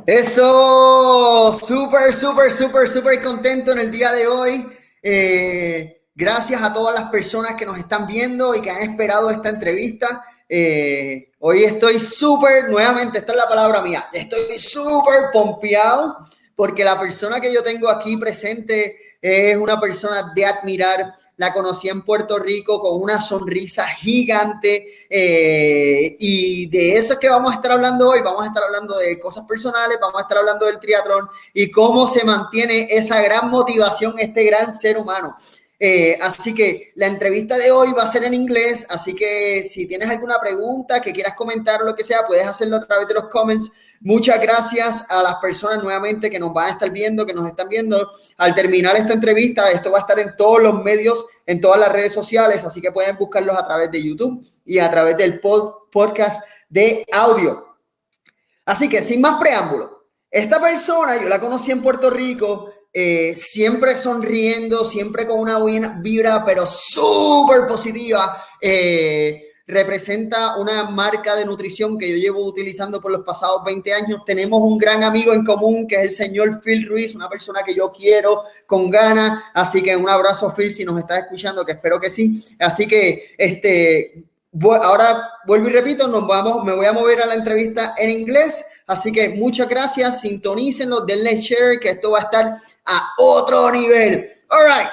Eso, súper contento en el día de hoy. Gracias a todas las personas que nos están viendo y que han esperado esta entrevista. Hoy estoy nuevamente, esta es la palabra mía, estoy súper pompeado porque la persona que yo tengo aquí presente es una persona de admirar. La conocí en Puerto Rico con una sonrisa gigante y de eso es que vamos a estar hablando hoy. Vamos a estar hablando de cosas personales, vamos a estar hablando del triatlón y cómo se mantiene esa gran motivación, este gran ser humano. Así que la entrevista de hoy va a ser en inglés, así que si tienes alguna pregunta, que quieras comentar o lo que sea, puedes hacerlo a través de los comments. Muchas gracias a las personas nuevamente que nos van a estar viendo, que nos están viendo. Al terminar esta entrevista, esto va a estar en todos los medios, en todas las redes sociales, así que pueden buscarlos a través de YouTube y a través del podcast de audio. Así que sin más preámbulo, esta persona yo la conocí en Puerto Rico, siempre sonriendo, siempre con una buena vibra, pero súper positiva. Representa una marca de nutrición que yo llevo utilizando por los pasados 20 años. Tenemos un gran amigo en común que es el señor Phil Ruiz, una persona que yo quiero con ganas. Así que un abrazo, Phil, si nos estás escuchando, que espero que sí. Así que ahora vuelvo y repito, me voy a mover a la entrevista en inglés, así que muchas gracias, sintonícenlo, denle share, que esto va a estar a otro nivel. All right,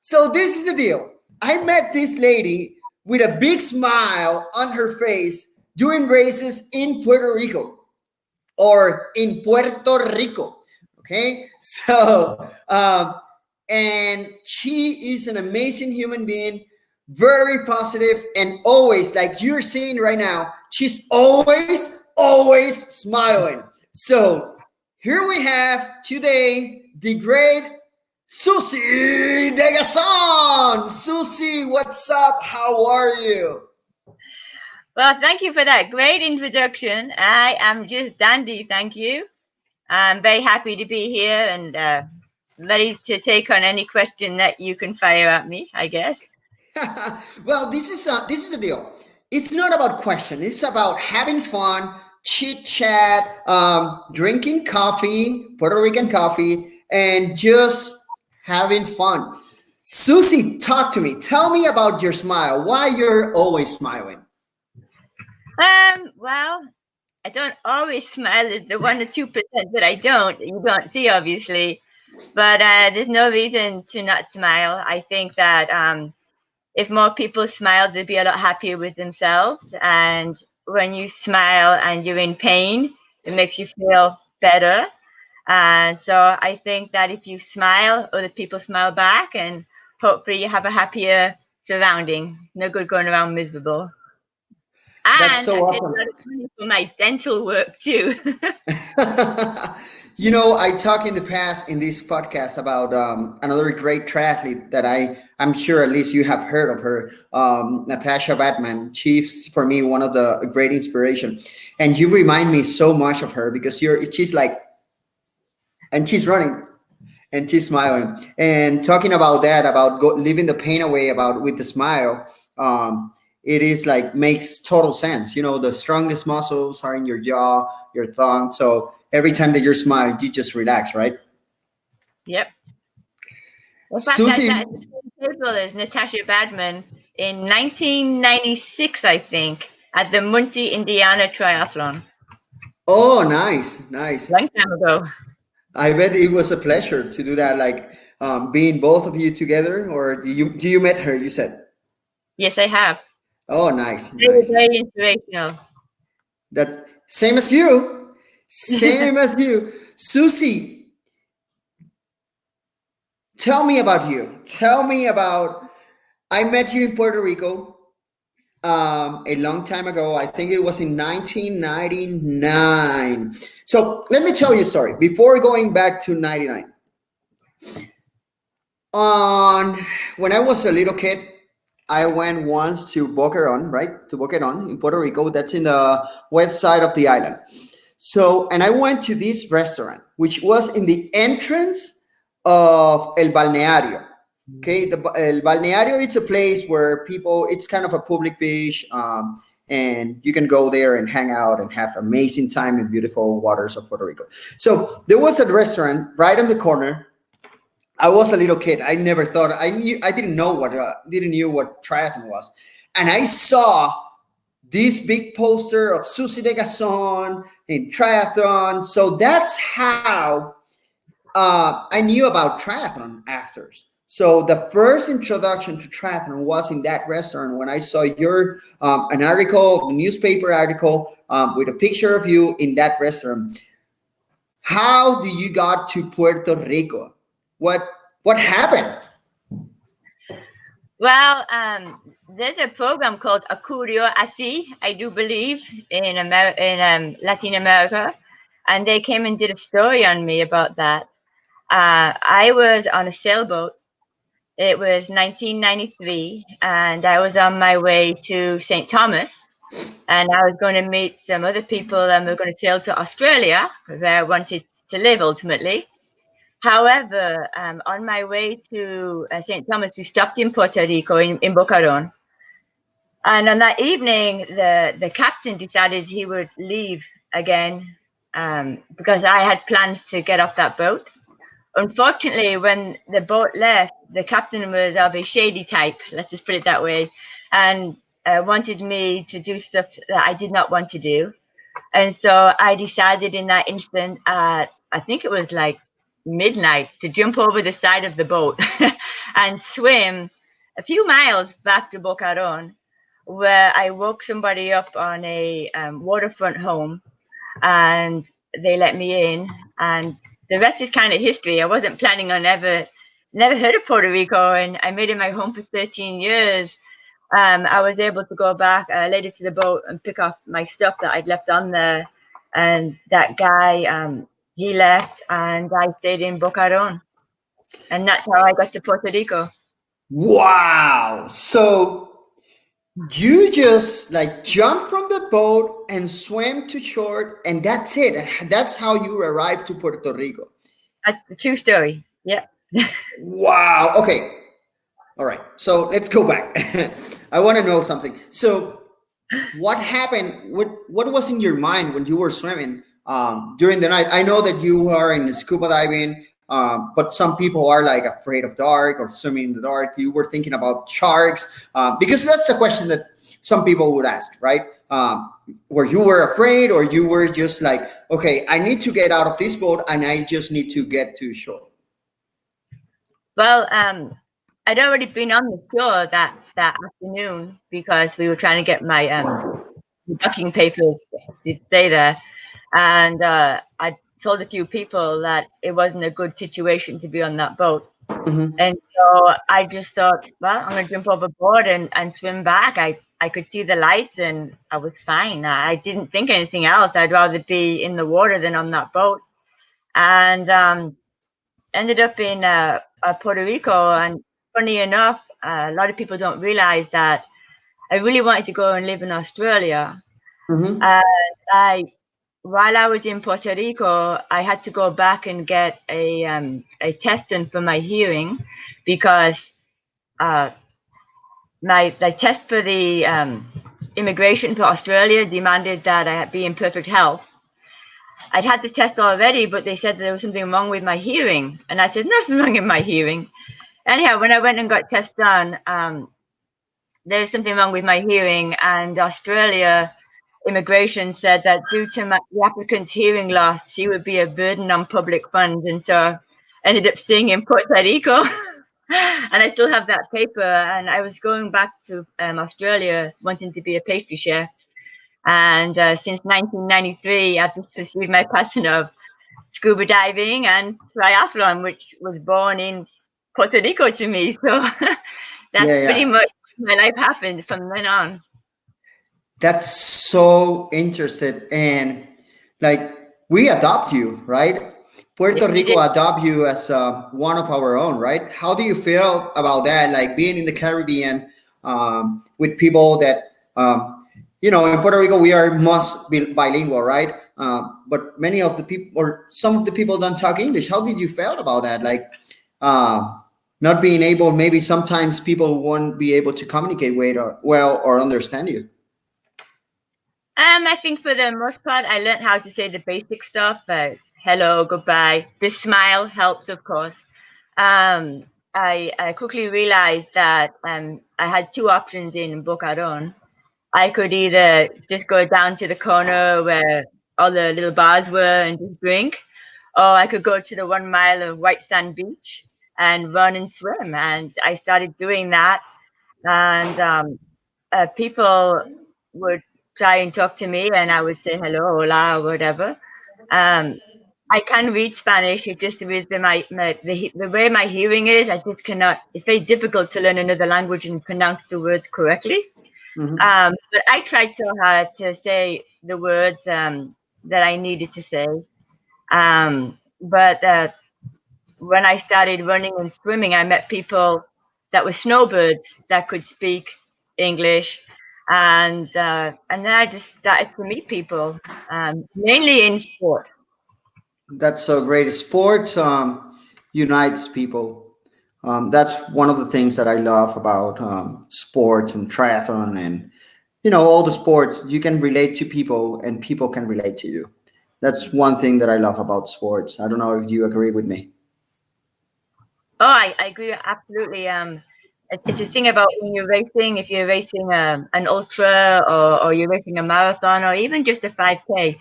so this is the deal. I met this lady with a big smile on her face doing races in Puerto Rico or in Puerto Rico. Okay, so and she is an amazing human being, very positive, and always, like you're seeing right now, she's always smiling. So here we have today the great Suzy Degazon. Suzy, what's up? How are you? Well, thank you for that great introduction. I am just dandy, thank you. I'm very happy to be here and ready to take on any question that you can fire at me, I guess. Well, this is the deal. It's not about question. It's about having fun, chit chat, drinking coffee, Puerto Rican coffee, and just having fun. Suzy, talk to me. Tell me about your smile. Why you're always smiling? Well, I don't always smile. It's the 1 or 2% that I don't. You don't see, obviously, but there's no reason to not smile. I think that if more people smiled, they'd be a lot happier with themselves. And when you smile and you're in pain, it makes you feel better. And so I think that if you smile, other people smile back, and hopefully you have a happier surrounding. No good going around miserable. That's so And awesome. I take a lot of money for my dental work too. You know, I talked in the past in this podcast about another great triathlete that I'm sure at least you have heard of her, Natasha Batman. She's for me one of the great inspiration, and you remind me so much of her because she's like, and she's running, and she's smiling, and talking about that, about leaving the pain away, about with the smile. It is like makes total sense. You know, the strongest muscles are in your jaw, your thumb. So every time that you smile, you just relax, right? Yep. In fact, Suzy, I sat at the same table as Natasha Badman in 1996, I think, at the Muncie, Indiana Triathlon. oh, nice. Long time ago. I bet it was a pleasure to do that. Like being both of you together, or do you met her? You said. Yes, I have. Oh, nice. Very inspirational. That's same as you. Same as you. Suzy, tell me about you. Tell me about. I met you in Puerto Rico a long time ago. I think it was in 1999. So let me tell you a story. Before going back to 99, when I was a little kid, I went once to Boquerón, right? To Boquerón in Puerto Rico. That's in the west side of the island. So, and I went to this restaurant, which was in the entrance of El Balneario. Okay, El Balneario, it's a place where people, it's kind of a public beach. and you can go there and hang out and have amazing time in beautiful waters of Puerto Rico. So there was a restaurant right on the corner. I was a little kid. I never thought I didn't know what triathlon was, and I saw this big poster of Suzy Degazon in triathlon. So that's how I knew about triathlon after. So the first introduction to triathlon was in that restaurant when I saw your an article, a newspaper article with a picture of you in that restaurant. How do you got to Puerto Rico? What happened? Well, there's a program called Acurio Así, I do believe, in Latin America, and they came and did a story on me about that. I was on a sailboat. It was 1993, and I was on my way to St. Thomas, and I was going to meet some other people, and we were going to sail to Australia, where I wanted to live ultimately. However, on my way to St. Thomas, we stopped in Puerto Rico, in Bocaron. And on that evening, the captain decided he would leave again because I had plans to get off that boat. Unfortunately, when the boat left, the captain was of a shady type, let's just put it that way, and wanted me to do stuff that I did not want to do. And so I decided in that instant, I think it was like midnight, to jump over the side of the boat and swim a few miles back to Bocaron, where I woke somebody up on a waterfront home, and they let me in, and the rest is kind of history. I wasn't planning on never heard of Puerto Rico, and I made it my home for 13 years. I was able to go back later to the boat and pick up my stuff that I'd left on there, and that guy, he left, and I stayed in Bocaron, and that's how I got to Puerto Rico. Wow! So you just like jumped from the boat and swam to shore, and that's it. That's how you arrived to Puerto Rico. That's the true story. Yeah. Wow. Okay. All right. So let's go back. I want to know something. So what happened? What was in your mind when you were swimming during the night? I know that you are in scuba diving, but some people are like afraid of dark or swimming in the dark. You were thinking about sharks because that's a question that some people would ask, right? Were you were afraid, or you were just like, okay, I need to get out of this boat and I just need to get to shore? Well, I'd already been on the shore that afternoon because we were trying to get my booking papers to stay there, and I told a few people that it wasn't a good situation to be on that boat. Mm-hmm. And so I just thought, well, I'm going to jump overboard and swim back. I could see the lights and I was fine. I didn't think anything else. I'd rather be in the water than on that boat. And ended up in Puerto Rico. And funny enough, a lot of people don't realize that I really wanted to go and live in Australia. Mm-hmm. While I was in Puerto Rico, I had to go back and get a test done for my hearing because my test for the immigration for Australia demanded that I be in perfect health. I'd had the test already, but they said there was something wrong with my hearing, and I said nothing wrong with my hearing. Anyhow, when I went and got tests done, there's something wrong with my hearing, and Australia immigration said that due to the applicant's hearing loss, she would be a burden on public funds, and so I ended up staying in Puerto Rico. And I still have that paper, and I was going back to Australia wanting to be a pastry chef. And since 1993, I've just pursued my passion of scuba diving and triathlon, which was born in Puerto Rico to me. So that's pretty much my life happened from then on. That's so interesting. And like, we adopt you, right? Puerto Rico adopt you as one of our own, right? How do you feel about that? Like being in the Caribbean with people that, in Puerto Rico, we are must be bilingual, right? But many of the people, or some of the people don't talk English. How did you feel about that? Like not being able, maybe sometimes people won't be able to communicate well or understand you. I think for the most part, I learned how to say the basic stuff. Hello, goodbye. The smile helps, of course. Um, I quickly realized that I had two options in Boca Raton. I could either just go down to the corner where all the little bars were and just drink, or I could go to the 1 mile of white sand beach and run and swim. And I started doing that, and people would try and talk to me, and I would say hello, hola, or whatever. Um, I can read Spanish. It just with the way my hearing is, I just cannot. It's very difficult to learn another language and pronounce the words correctly. But I tried so hard to say the words that I needed to say. But when I started running and swimming, I met people that were snowbirds that could speak English, and then I just started to meet people, mainly in sport. That's so great. Sports unites people. That's one of the things that I love about sports and triathlon, and all the sports. You can relate to people, and people can relate to you. That's one thing that I love about sports. I don't know if you agree with me. Oh, I agree absolutely. It's a thing about when you're racing. If you're racing an ultra, or you're racing a marathon, or even just a 5K,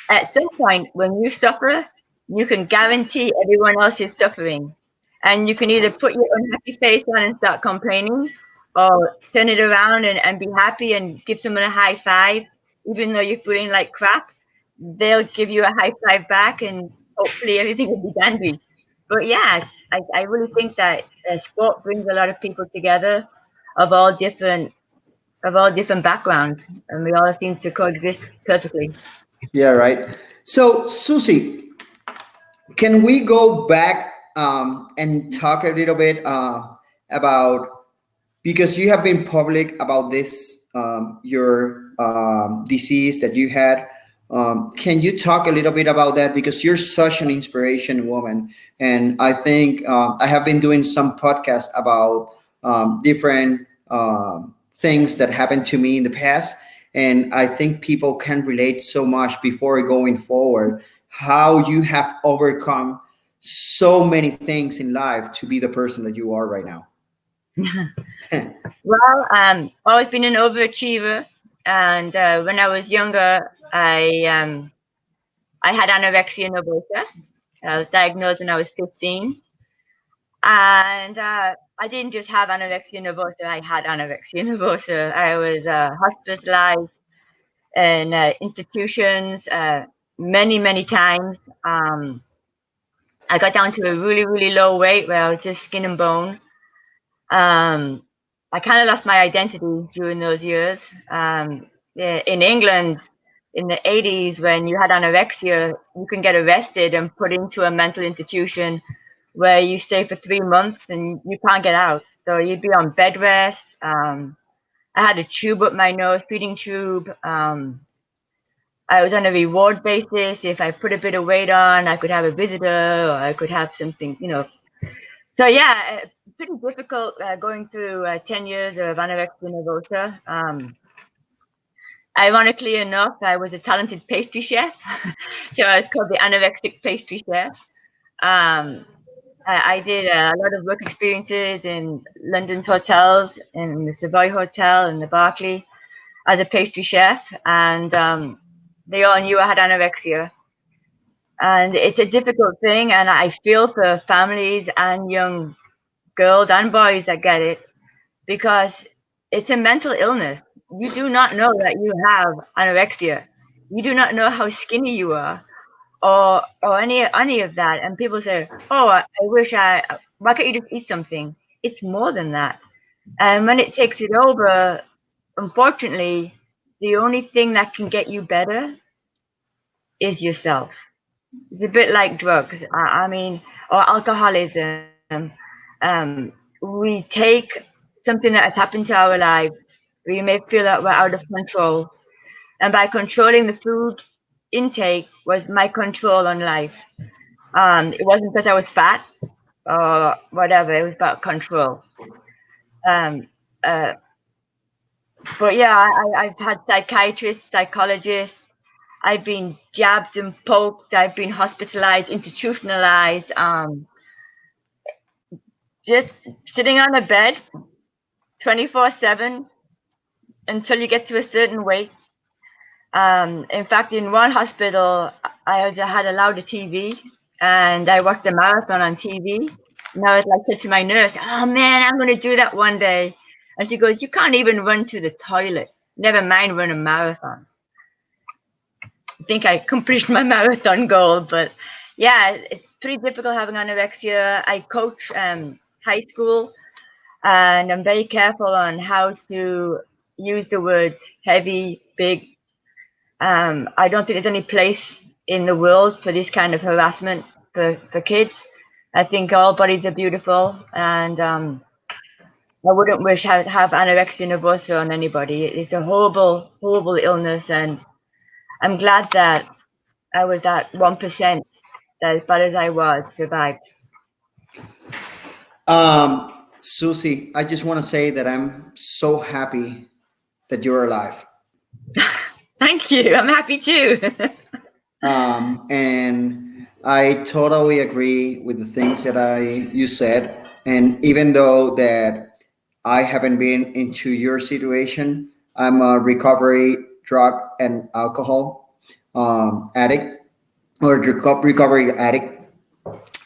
at some point when you suffer, you can guarantee everyone else is suffering. And you can either put your unhappy face on and start complaining, or turn it around and be happy and give someone a high five, even though you're feeling like crap. They'll give you a high five back, and hopefully everything will be dandy. But yeah, I really think that sport brings a lot of people together of all different backgrounds, and we all seem to coexist perfectly. Yeah, right. So, Susie, can we go back and talk a little bit about, because you have been public about this your disease that you had. Can you talk a little bit about that, because you're such an inspiration woman, and I think I have been doing some podcasts about different things that happened to me in the past, and I think people can relate so much before going forward, how you have overcome so many things in life to be the person that you are right now. Well, always been an overachiever, and when I was younger, I had anorexia nervosa. I was diagnosed when I was 15, and I didn't just have anorexia nervosa. I had anorexia nervosa. I was hospitalized in institutions many times. I got down to a really low weight where I was just skin and bone. Um, I kind of lost my identity during those years. Yeah, in England, in the 80s, when you had anorexia, you can get arrested and put into a mental institution where you stay for 3 months and you can't get out. So you'd be on bed rest. I had a tube up my nose, feeding tube. I was on a reward basis. If I put a bit of weight on, I could have a visitor, or I could have something. So yeah, pretty difficult going through 10 years of anorexia nervosa. Ironically enough, I was a talented pastry chef, so I was called the anorexic pastry chef. Um, I did a lot of work experiences in London's hotels, in the Savoy Hotel and the Berkeley, as a pastry chef, and they all knew I had anorexia. And it's a difficult thing, and I feel for families and young girls and boys that get it, because it's a mental illness. You do not know that you have anorexia. You do not know how skinny you are, or any of that. And people say, "Oh, I wish I. Why can't you just eat something?" It's more than that. And when it takes it over, unfortunately, the only thing that can get you better is yourself. It's a bit like drugs. I mean, or alcoholism. We take something that has happened to our lives. We may feel that we're out of control, and by controlling the food intake was my control on life. It wasn't because I was fat or whatever. It was about control. Um, uh, But yeah, I've had psychiatrists, psychologists. I've been jabbed and poked. I've been hospitalized, institutionalized. Just sitting on a bed 24/7 until you get to a certain weight. In fact, in one hospital, I had allowed a TV, and I worked a marathon on TV. And I was like, said to my nurse, "Oh man, I'm going to do that one day." And she goes, "You can't even run to the toilet. Never mind run a marathon." I think I completed my marathon goal, but yeah, it's pretty difficult having anorexia. I coach high school, and I'm very careful on how to use the words heavy, big. I don't think there's any place in the world for this kind of harassment for kids. I think all bodies are beautiful, and I wouldn't wish to have anorexia nervosa on anybody. It's a horrible, horrible illness, and I'm glad that I was that 1%, as bad as I was, survived. Susie, I just want to say that I'm so happy that you're alive. Thank you. I'm happy too. And I totally agree with the things that you said. And even though that I haven't been into your situation, I'm a recovery drug and alcohol addict or recovery addict,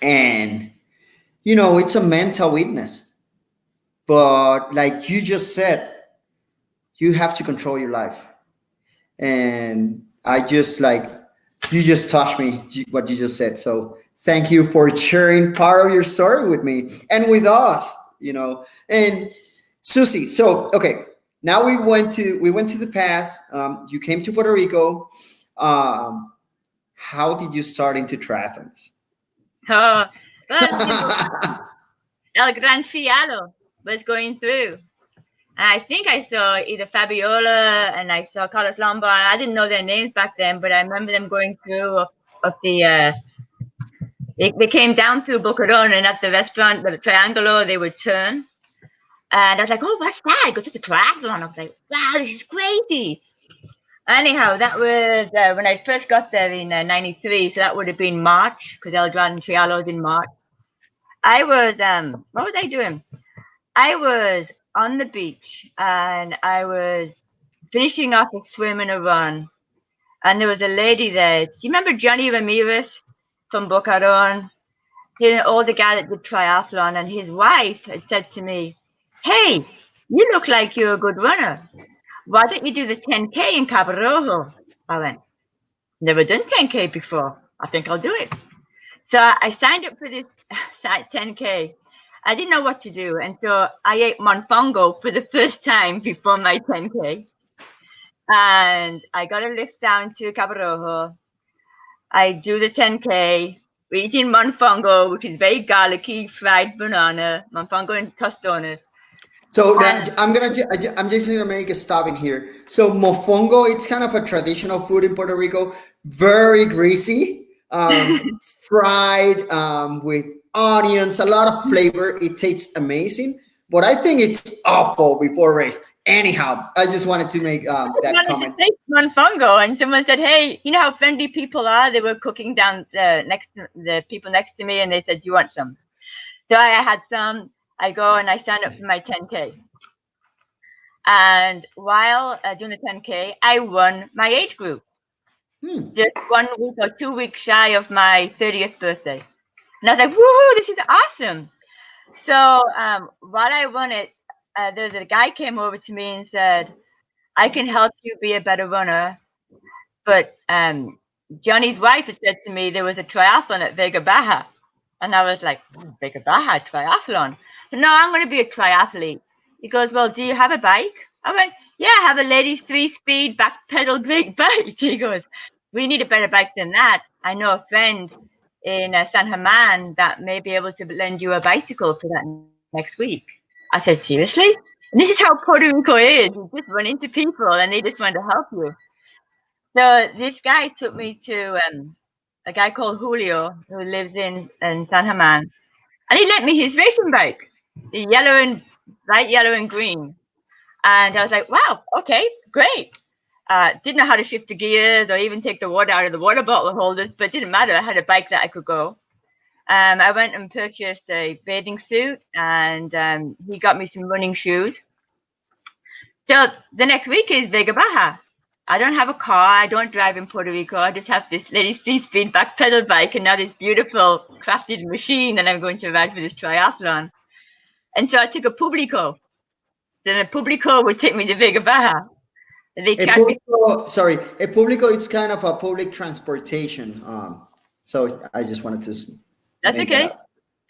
and it's a mental weakness. But like you just said, you have to control your life. And I just like you just touched me what you just said. So thank you for sharing part of your story with me and with us. And Susie. So okay, now we went to the past. You came to Puerto Rico. How did you start into triathlons? Oh, well, El Gran Fialo was going through. I think I saw either Fabiola and I saw Carlos Lombard. I didn't know their names back then, but I remember them going through of the. They came down through Bocaron, and at the restaurant, the Triangulo, they would turn. And I was like, "Oh, what's that?" It goes to the triathlon. I was like, "Wow, this is crazy." Anyhow, that was when I first got there in '93. So that would have been March, because El Gran Trialo in March. I was what was I doing? I was on the beach and I was finishing off a swim and a run, and there was a lady there. Do you remember Johnny Ramirez from Bocaron? He's an older guy that did triathlon, and his wife had said to me, "Hey, you look like you're a good runner. Why don't you do the 10K in Cabo Rojo?" I went, "Never done 10K before. I think I'll do it." So I signed up for this 10K. I didn't know what to do, and so I ate monfongo for the first time before my 10K. And I got a lift down to Cabo Rojo. I do the 10K, eating monfongo, which is very garlicky, fried banana, monfongo and tostones. So now And I'm just gonna make a stop in here. So mofongo, it's kind of a traditional food in Puerto Rico, very greasy, fried with onions, a lot of flavor. It tastes amazing, but I think it's awful before race. Anyhow, I just wanted to make that wanted to comment. taste monfongo, and someone said, "Hey, you know how friendly people are?" They were cooking down the people next to me, and they said, "Do you want some?" So I had some. I go and I sign up for my 10K. And while doing the 10K, I won my age group. Just 1 week or 2 weeks shy of my 30th birthday. And I was like, "Woohoo, this is awesome." So while I won it, there's a guy came over to me and said, "I can help you be a better runner." But Johnny's wife had said to me there was a triathlon at Vega Baja. And I was like, "Vega Baja triathlon?" "No, I'm going to be a triathlete." He goes, "Well, do you have a bike?" I went, "Yeah, I have a ladies 3-speed back pedal brake bike." He goes, "We need a better bike than that. I know a friend in San German that may be able to lend you a bicycle for that next week." I said, "Seriously?" And this is how Puerto Rico is. You just run into people and they just want to help you. So this guy took me to a guy called Julio who lives in San German, and he lent me his racing bike, the light yellow and green. And I was like, wow, okay, great. Didn't know how to shift the gears or even take the water out of the water bottle holders, but it didn't matter. I had a bike that I could go. I went and purchased a bathing suit, and he got me some running shoes. So the next week is Vega Baja. I don't have a car. I don't drive in Puerto Rico. I just have this little 3-speed back pedal bike and now this beautiful crafted machine that I'm going to ride for this triathlon. And so I took a Publico. Then a Publico would take me to Vega Baja. They charge me. Sorry, a Publico, it's kind of a public transportation. So I just wanted to. That's okay.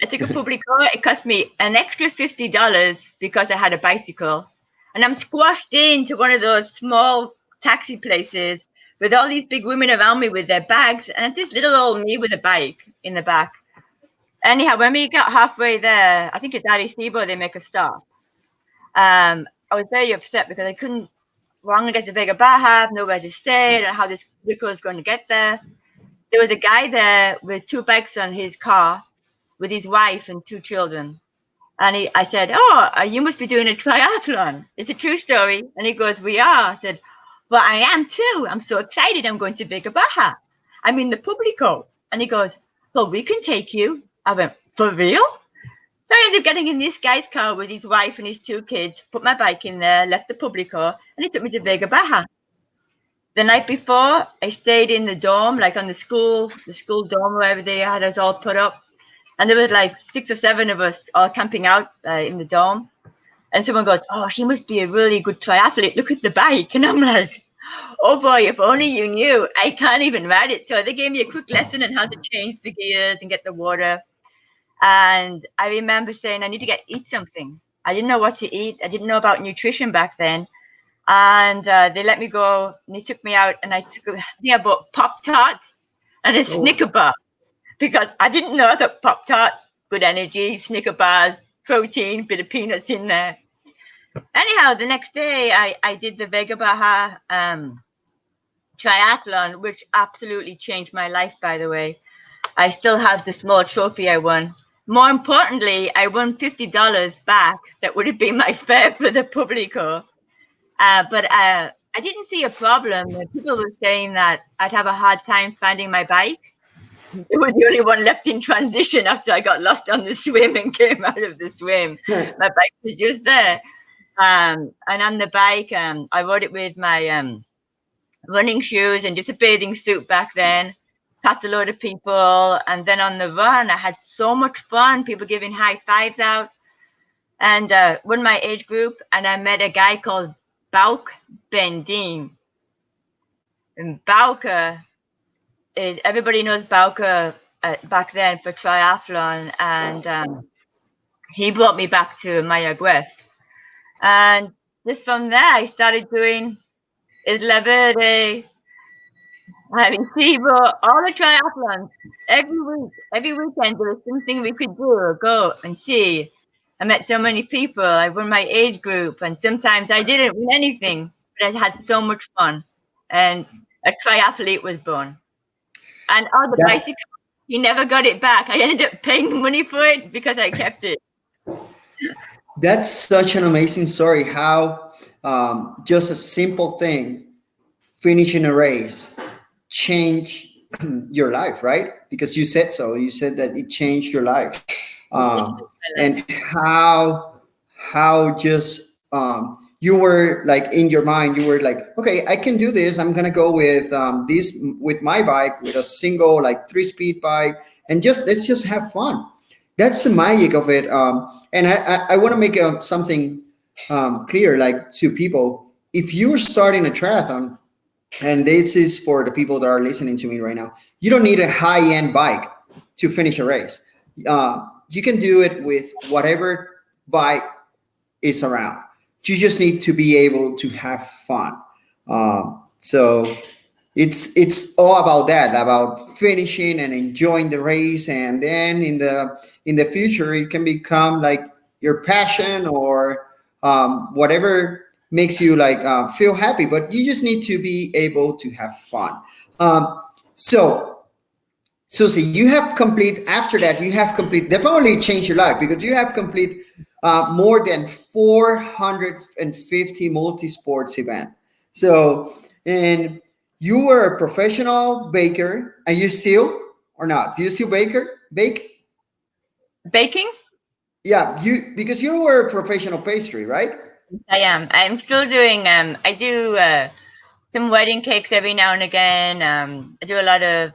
I took a Publico. It cost me an extra $50 because I had a bicycle. And I'm squashed into one of those small taxi places with all these big women around me with their bags, and it's this little old me with a bike in the back. Anyhow, when we got halfway there, I think it's Arecibo, they make a stop. I was very upset because I couldn't get to Vega Baja, nowhere to stay, and how this RICO was going to get there. There was a guy there with 2 bikes on his car with his wife and 2 children. And I said, oh, you must be doing a triathlon. It's a true story. And he goes, we are. I said, well, I am too. I'm so excited. I'm going to Vega Baja. I'm in the Publico. And he goes, well, we can take you. I went, for real? So I ended up getting in this guy's car with his wife and his 2 kids, put my bike in there, left the Publico, and he took me to Vega Baja. The night before, I stayed in the dorm, like on the school dorm, wherever they had us all put up. And there was like 6 or 7 of us all camping out in the dorm. And someone goes, oh, she must be a really good triathlete. Look at the bike. And I'm like, oh boy, if only you knew. I can't even ride it. So they gave me a quick lesson on how to change the gears and get the water. And I remember saying, I need to eat something. I didn't know what to eat. I didn't know about nutrition back then. And they let me go. And they took me out. And I bought Pop-Tarts and a Snicker bar. Because I didn't know that Pop-Tarts, good energy, Snicker bars, protein, bit of peanuts in there. Anyhow, the next day I did the Vega Baja triathlon, which absolutely changed my life, by the way. I still have the small trophy I won. More importantly, I won $50 back. That would have been my fare for the Publico. But I didn't see a problem. People were saying that I'd have a hard time finding my bike. It was the only one left in transition after I got lost on the swim and came out of the swim. My bike was just there. And on the bike, I rode it with my running shoes and just a bathing suit back then. Passed a load of people. And then on the run, I had so much fun. People giving high fives out. And won my age group. And I met a guy called Bauk Bendin. And Bauke, everybody knows Bauke back then for triathlon, and he brought me back to Mayagüez. And just from there, I started doing Isla Verde, Arecibo, all the triathlons. Every week, every weekend, there was something we could do, go and see. I met so many people. I won my age group, and sometimes I didn't win anything, but I had so much fun. And a triathlete was born. And the bicycle, he never got it back. I ended up paying money for it because I kept it. That's such an amazing story, how just a simple thing, finishing a race, changed your life, right? Because you said so. You said that it changed your life. And how just you were like in your mind, you were like, okay, I can do this. I'm gonna go with this with my bike, with a single like 3-speed bike, and let's just have fun. That's the magic of it. And I want to make something clear, like to people. If you're starting a triathlon, and this is for the people that are listening to me right now, you don't need a high-end bike to finish a race. You can do it with whatever bike is around. You just need to be able to have fun. So it's all about that, about finishing and enjoying the race, and then in the future it can become like your passion or whatever makes you like feel happy. But you just need to be able to have fun. So Suzy, after that, you have definitely changed your life, because you have complete more than 450 multi-sports events. So, and you were a professional baker, and you still or not? Do you still bake? Baking? Yeah, you because you were a professional pastry, right? I am. I'm still doing. I do some wedding cakes every now and again. I do a lot of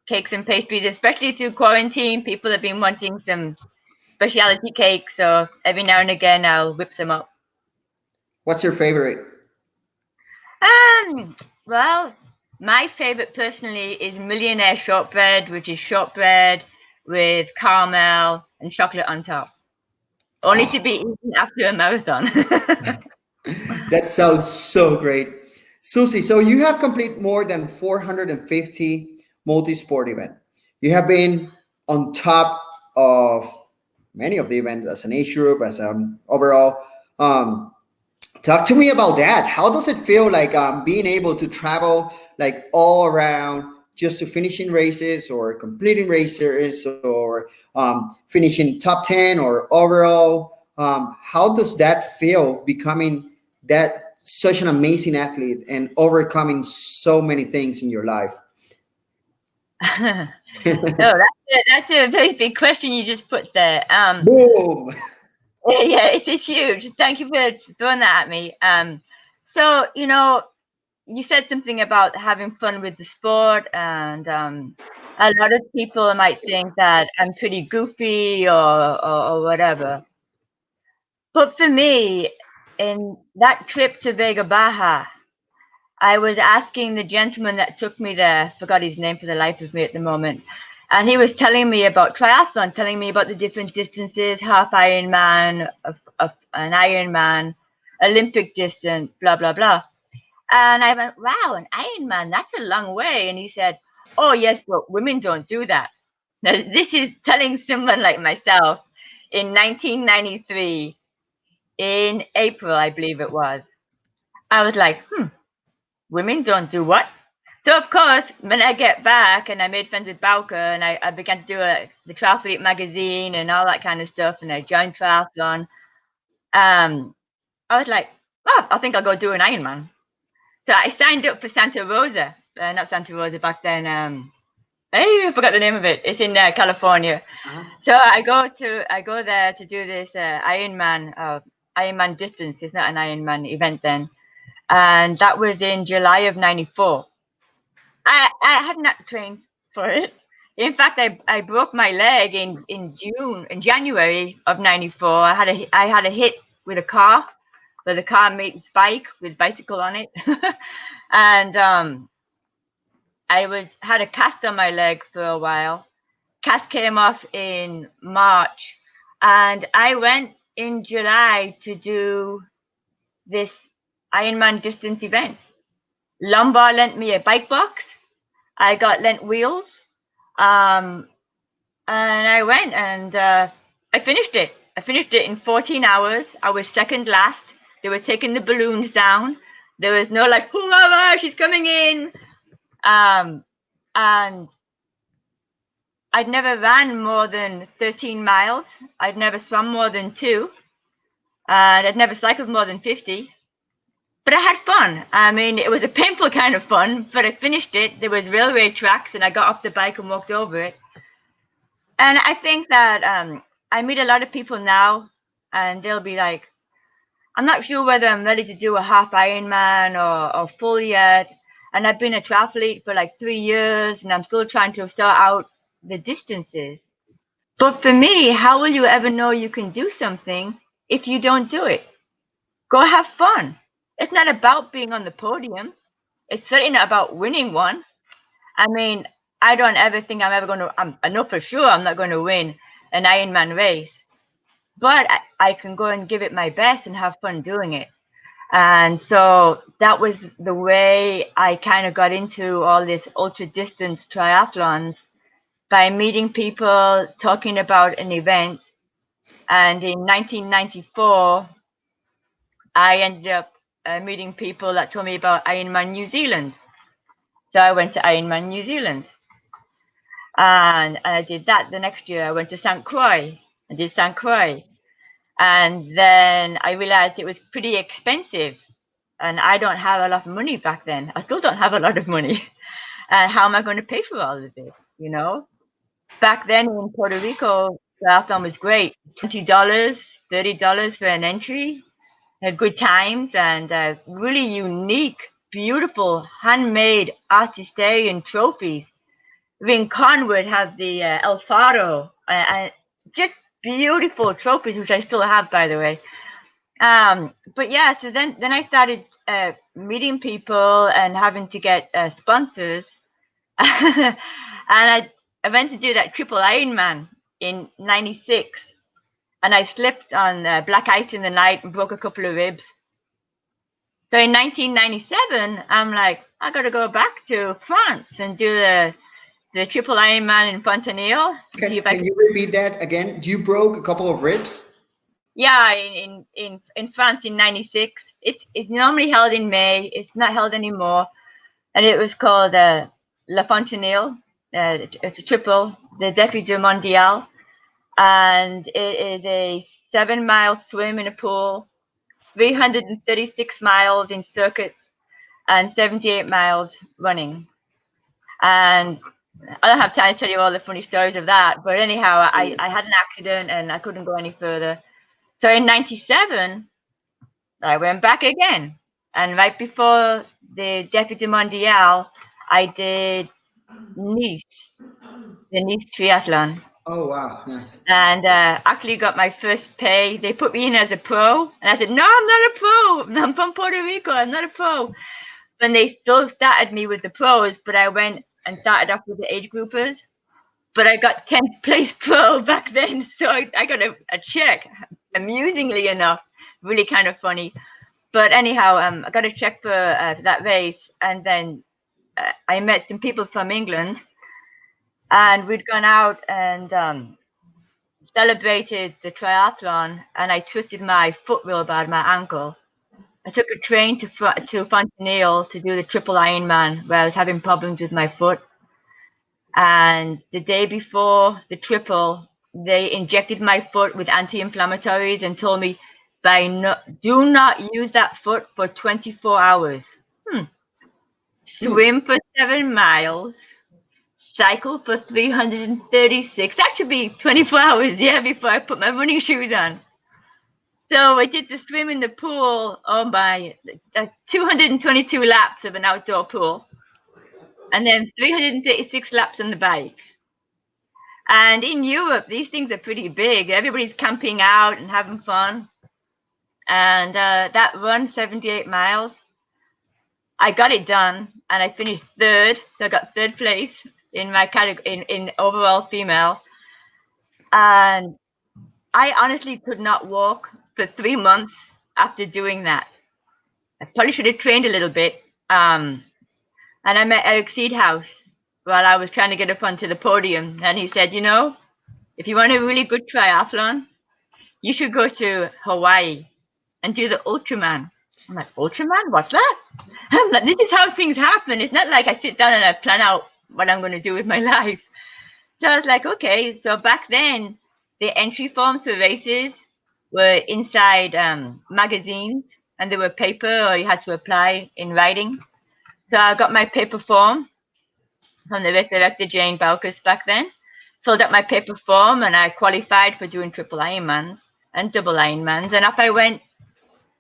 cakes and pastries, especially through quarantine. People have been wanting some specialty cakes, so every now and again I'll whip some up. What's your favorite? Well, my favorite personally is millionaire shortbread, which is shortbread with caramel and chocolate on top, only to be eaten after a marathon. That sounds so great. Susie, so you have completed more than 450 multi-sport events. You have been on top of many of the events as an age group, as overall. Um, Talk to me about that. How does it feel like being able to travel like all around just to finishing races or completing races or finishing top 10 or overall? How does that feel becoming that such an amazing athlete and overcoming so many things in your life? Oh, that's a very big question you just put there. Boom. Yeah, it's huge. Thank you for throwing that at me. So you said something about having fun with the sport, and a lot of people might think that I'm pretty goofy or whatever. But for me, in that trip to Vega Baja, I was asking the gentleman that took me there, forgot his name for the life of me at the moment, and he was telling me about triathlon, telling me about the different distances, half Ironman, an Ironman, Olympic distance, blah, blah, blah. And I went, wow, an Ironman, that's a long way. And he said, oh, yes, but women don't do that. Now, this is telling someone like myself in 1993, in April, I believe it was. I was like, women don't do what? So, of course, when I get back and I made friends with Bauke and I began to do the Triathlete magazine and all that kind of stuff, and I joined triathlon, I was like, oh, I think I'll go do an Ironman. So I signed up for Santa Rosa, not Santa Rosa back then. I forgot the name of it. It's in California. Uh-huh. So I go there to do this Ironman distance. It's not an Ironman event then, and that was in July of '94. I had not trained for it. In fact, I broke my leg in January of '94. I had a hit with a car, where the car made spike with bicycle on it, and I had a cast on my leg for a while. Cast came off in March, and I went in July to do this Ironman distance event. Lombard lent me a bike box. I got lent wheels, um, and I went and I finished it. I finished it in 14 hours. I was second last. They were taking the balloons down. There was no like, hurrah, she's coming in. And I'd never ran more than 13 miles. I'd never swum more than 2. And I'd never cycled more than 50. But I had fun. I mean, it was a painful kind of fun, but I finished it. There was railway tracks, and I got off the bike and walked over it. And I think that I meet a lot of people now, and they'll be like, I'm not sure whether I'm ready to do a half Ironman or full yet. And I've been a triathlete for like 3 years, and I'm still trying to start out the distances. But for me, how will you ever know you can do something if you don't do it? Go have fun. It's not about being on the podium. It's certainly not about winning one. I mean, I don't ever think I'm ever going to, I know for sure I'm not going to win an Ironman race, but I can go and give it my best and have fun doing it. And so that was the way I kind of got into all this ultra distance triathlons, by meeting people, talking about an event. And in 1994, I ended up meeting people that told me about Ironman New Zealand. So I went to Ironman New Zealand. And I did that the next year. I went to St. Croix. I did St. Croix. And then I realized it was pretty expensive, and I don't have a lot of money back then. I still don't have a lot of money. And how am I going to pay for all of this? You know, back then in Puerto Rico, triathlon was great. $20, $30 for an entry, good times, and really unique, beautiful, handmade artisterian trophies. Rincon would have the El Faro, and just beautiful trophies, which I still have, by the way. But yeah, so then I started meeting people and having to get sponsors. And I went to do that triple Ironman in '96, and I slipped on black ice in the night and broke a couple of ribs. So in 1997, I'm like, I got to go back to France and do the triple Ironman in Fontenay. Can you repeat that again? You broke a couple of ribs? Yeah, in France in '96. It's normally held in May. It's not held anymore, and it was called La Fontenay. It's a triple, the Défi du Mondial, and it is a 7-mile swim in a pool, 336 miles in circuits, and 78 miles running. And I don't have time to tell you all the funny stories of that, but anyhow, I had an accident and I couldn't go any further. So in '97, I went back again. And right before the Défi du Mondial, I did Nice, the Nice triathlon. Oh, wow. Nice. And actually got my first pay. They put me in as a pro. And I said, no, I'm not a pro. I'm from Puerto Rico. I'm not a pro. And they still started me with the pros, but I went and started off with the age groupers. But I got 10th place pro back then. So I got a check, amusingly enough, really kind of funny. But anyhow, I got a check for that race. And then I met some people from England. And we'd gone out and celebrated the triathlon, and I twisted my foot real bad, my ankle. I took a train to Fontenay to do the triple Ironman, where I was having problems with my foot. And the day before the triple, they injected my foot with anti-inflammatories and told me, do not use that foot for 24 hours. Swim for 7 miles. Cycle for 336. That should be 24 hours, yeah, before I put my running shoes on. So I did the swim in the pool, 222 laps of an outdoor pool, and then 336 laps on the bike. And in Europe, these things are pretty big. Everybody's camping out and having fun. And that run, 78 miles, I got it done, and I finished third. So I got third place in my category in overall female. And I honestly could not walk for 3 months after doing that. I probably should have trained a little bit. And I met Eric Seedhouse while I was trying to get up onto the podium. And he said, if you want a really good triathlon, you should go to Hawaii and do the Ultraman. I'm like, Ultraman? What's that? I'm like, this is how things happen. It's not like I sit down and I plan out what I'm going to do with my life. So I was like, okay. So back then, the entry forms for races were inside magazines, and they were paper, or you had to apply in writing. So I got my paper form from the resurrected Jane Baucus back then, filled out my paper form, and I qualified for doing triple Ironmans and double Ironmans. And up I went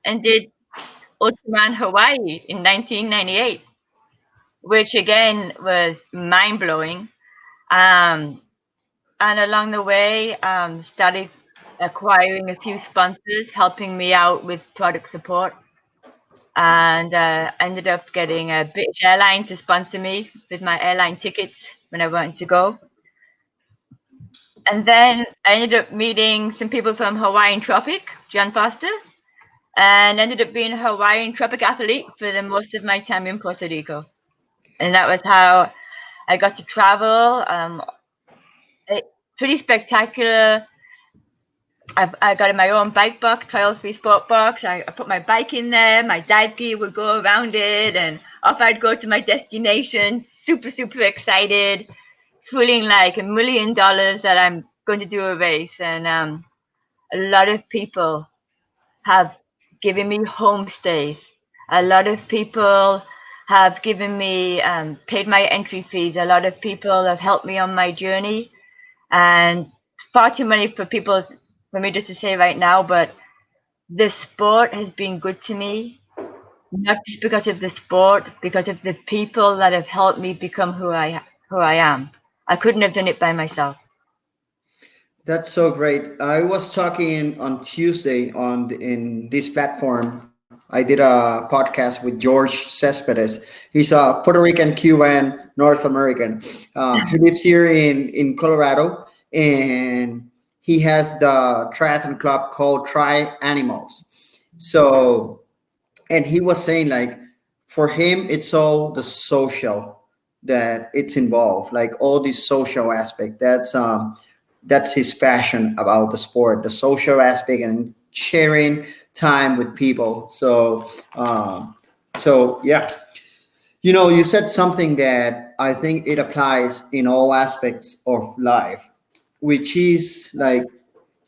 and did Ultraman Hawaii in 1998, which again was mind-blowing. And along the way, started acquiring a few sponsors, helping me out with product support. And ended up getting a British airline to sponsor me with my airline tickets when I wanted to go. And then I ended up meeting some people from Hawaiian Tropic, John Foster, and ended up being a Hawaiian Tropic athlete for the most of my time in Puerto Rico. And that was how I got to travel. Pretty spectacular. I got in my own bike box, trial-free sport box. I put my bike in there. My dive gear would go around it, and off I'd go to my destination. Super, super excited, feeling like $1 million that I'm going to do a race. And a lot of people have given me homestays. A lot of people have given me, paid my entry fees. A lot of people have helped me on my journey, and far too many for me just to say right now. But the sport has been good to me, not just because of the sport, because of the people that have helped me become who I am. I couldn't have done it by myself. That's so great. I was talking on Tuesday in this platform. I did a podcast with George Cespedes. He's a Puerto Rican, Cuban, North American. He lives here in Colorado, and he has the triathlon club called Try Animals. So, and he was saying like, for him, it's all the social that it's involved, like all this social aspect. That's his passion about the sport, the social aspect and sharing time with people. So yeah, you said something that I think it applies in all aspects of life, which is like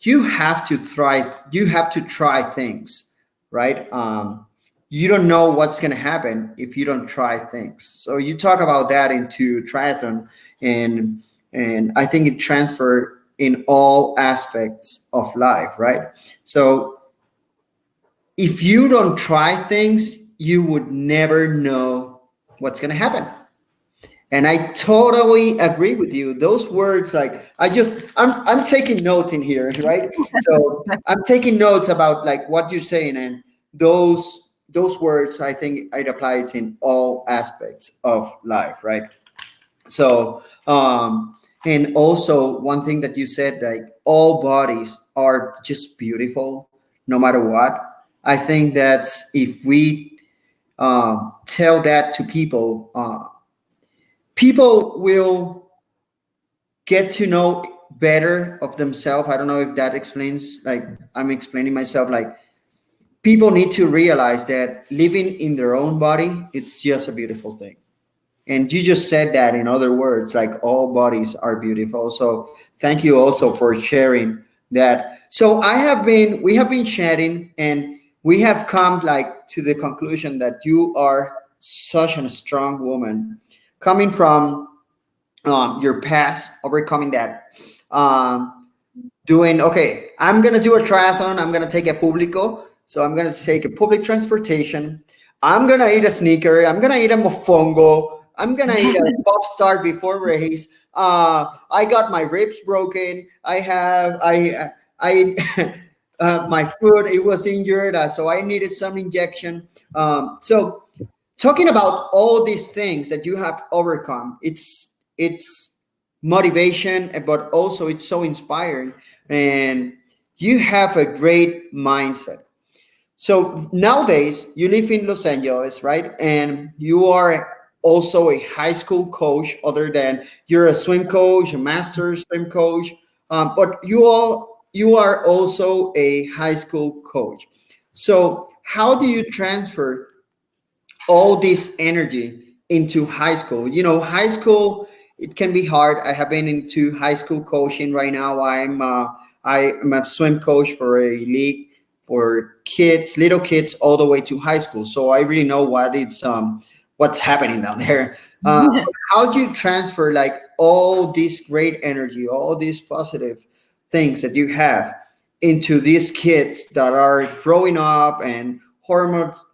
you have to try things, right? You don't know what's going to happen if you don't try things. So you talk about that into triathlon, and I think it transfer in all aspects of life, right? So if you don't try things, you would never know what's going to happen. And I totally agree with you. Those words, like I'm taking notes in here, right? So I'm taking notes about like what you're saying, and those words, I think it applies in all aspects of life, right? So and also one thing that you said, like all bodies are just beautiful no matter what. I think that's if we tell that to people, people will get to know better of themselves. I don't know if that explains, like I'm explaining myself, like people need to realize that living in their own body, it's just a beautiful thing. And you just said that in other words, like all bodies are beautiful. So thank you also for sharing that. So we have been chatting, and we have come like to the conclusion that you are such a strong woman coming from your past, overcoming that. Okay, I'm gonna do a triathlon. I'm gonna take a publico, so I'm gonna take a public transportation. I'm gonna eat a sneaker. I'm gonna eat a mofongo. I'm gonna eat a pop star before race. I got my ribs broken. I my foot, it was injured, so I needed some injection. So talking about all these things that you have overcome, it's motivation, but also it's so inspiring, and you have a great mindset. So nowadays you live in Los Angeles, right? And you are also a high school coach, other than you're a swim coach, a master swim coach, but you are also a high school coach. So how do you transfer all this energy into high school? High school, it can be hard. I have been into high school coaching right now. I'm a swim coach for a league for kids, little kids, all the way to high school. So I really know what's happening down there. How do you transfer like all this great energy, all these positive things that you have into these kids that are growing up, and hormones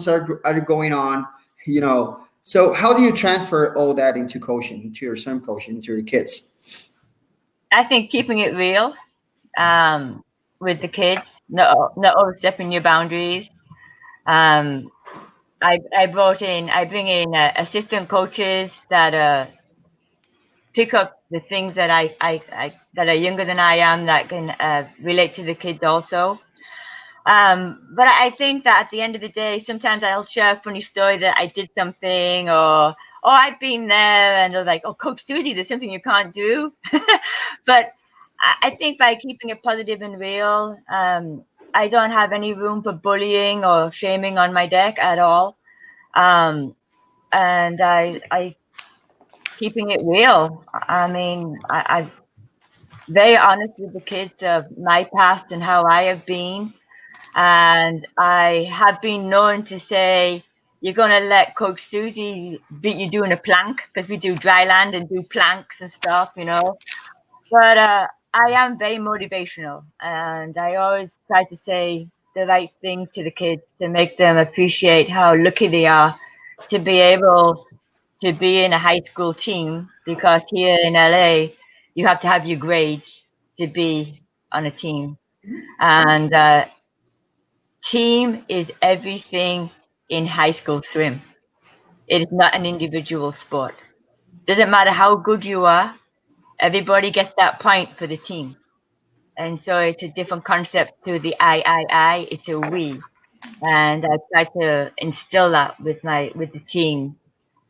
are going on, so how do you transfer all that into coaching, into your swim coaching, to your kids? I think keeping it real, with the kids, not overstepping your boundaries. Um, I bring in assistant coaches that pick up the things that that are younger than I am, that can relate to the kids also. But I think that at the end of the day, sometimes I'll share a funny story that I did something, or I've been there, and they're like, oh, Coach Suzy, there's something you can't do. But I think by keeping it positive and real, I don't have any room for bullying or shaming on my deck at all. And I keeping it real. I mean, very honest with the kids of my past and how I have been. And I have been known to say, you're going to let Coach Suzy beat you doing a plank, because we do dry land and do planks and stuff, you know. But I am very motivational, and I always try to say the right thing to the kids to make them appreciate how lucky they are to be able to be in a high school team, because here in LA, you have to have your grades to be on a team. And team is everything in high school swim. It is not an individual sport. Doesn't matter how good you are, everybody gets that point for the team. And so it's a different concept to the I, it's a we. And I try to instill that with the team,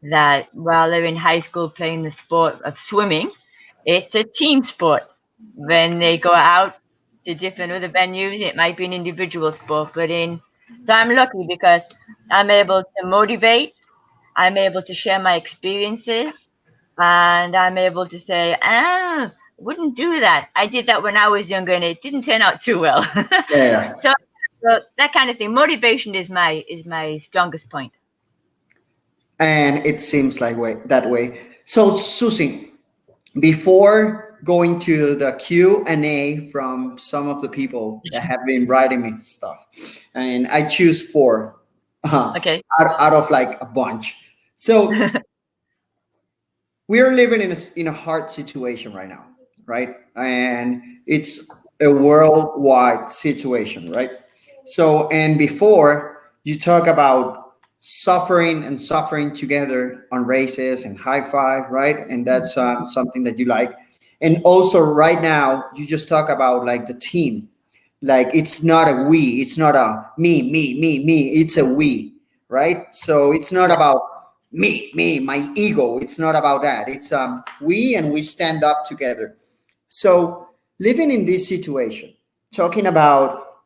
that while they're in high school playing the sport of swimming, it's a team sport. When they go out to different other venues, it might be an individual sport, so I'm lucky because I'm able to motivate, I'm able to share my experiences, and I'm able to say, wouldn't do that. I did that when I was younger and it didn't turn out too well. Yeah. so, so that kind of thing. Motivation is my strongest point. And it seems like that way. So, Susie, before going to the Q&A from some of the people that have been writing me stuff, and I choose four Okay. out of like a bunch. So we're living in a hard situation right now, right? And it's a worldwide situation, right? So, and before you talk about suffering and suffering together on races and high five, right? And that's something that you like. And also, right now, you just talk about like the team. Like it's not a we, it's not a me. It's a we, right? So it's not Yeah. about me, my ego. It's not about that. It's we, and we stand up together. So living in this situation, talking about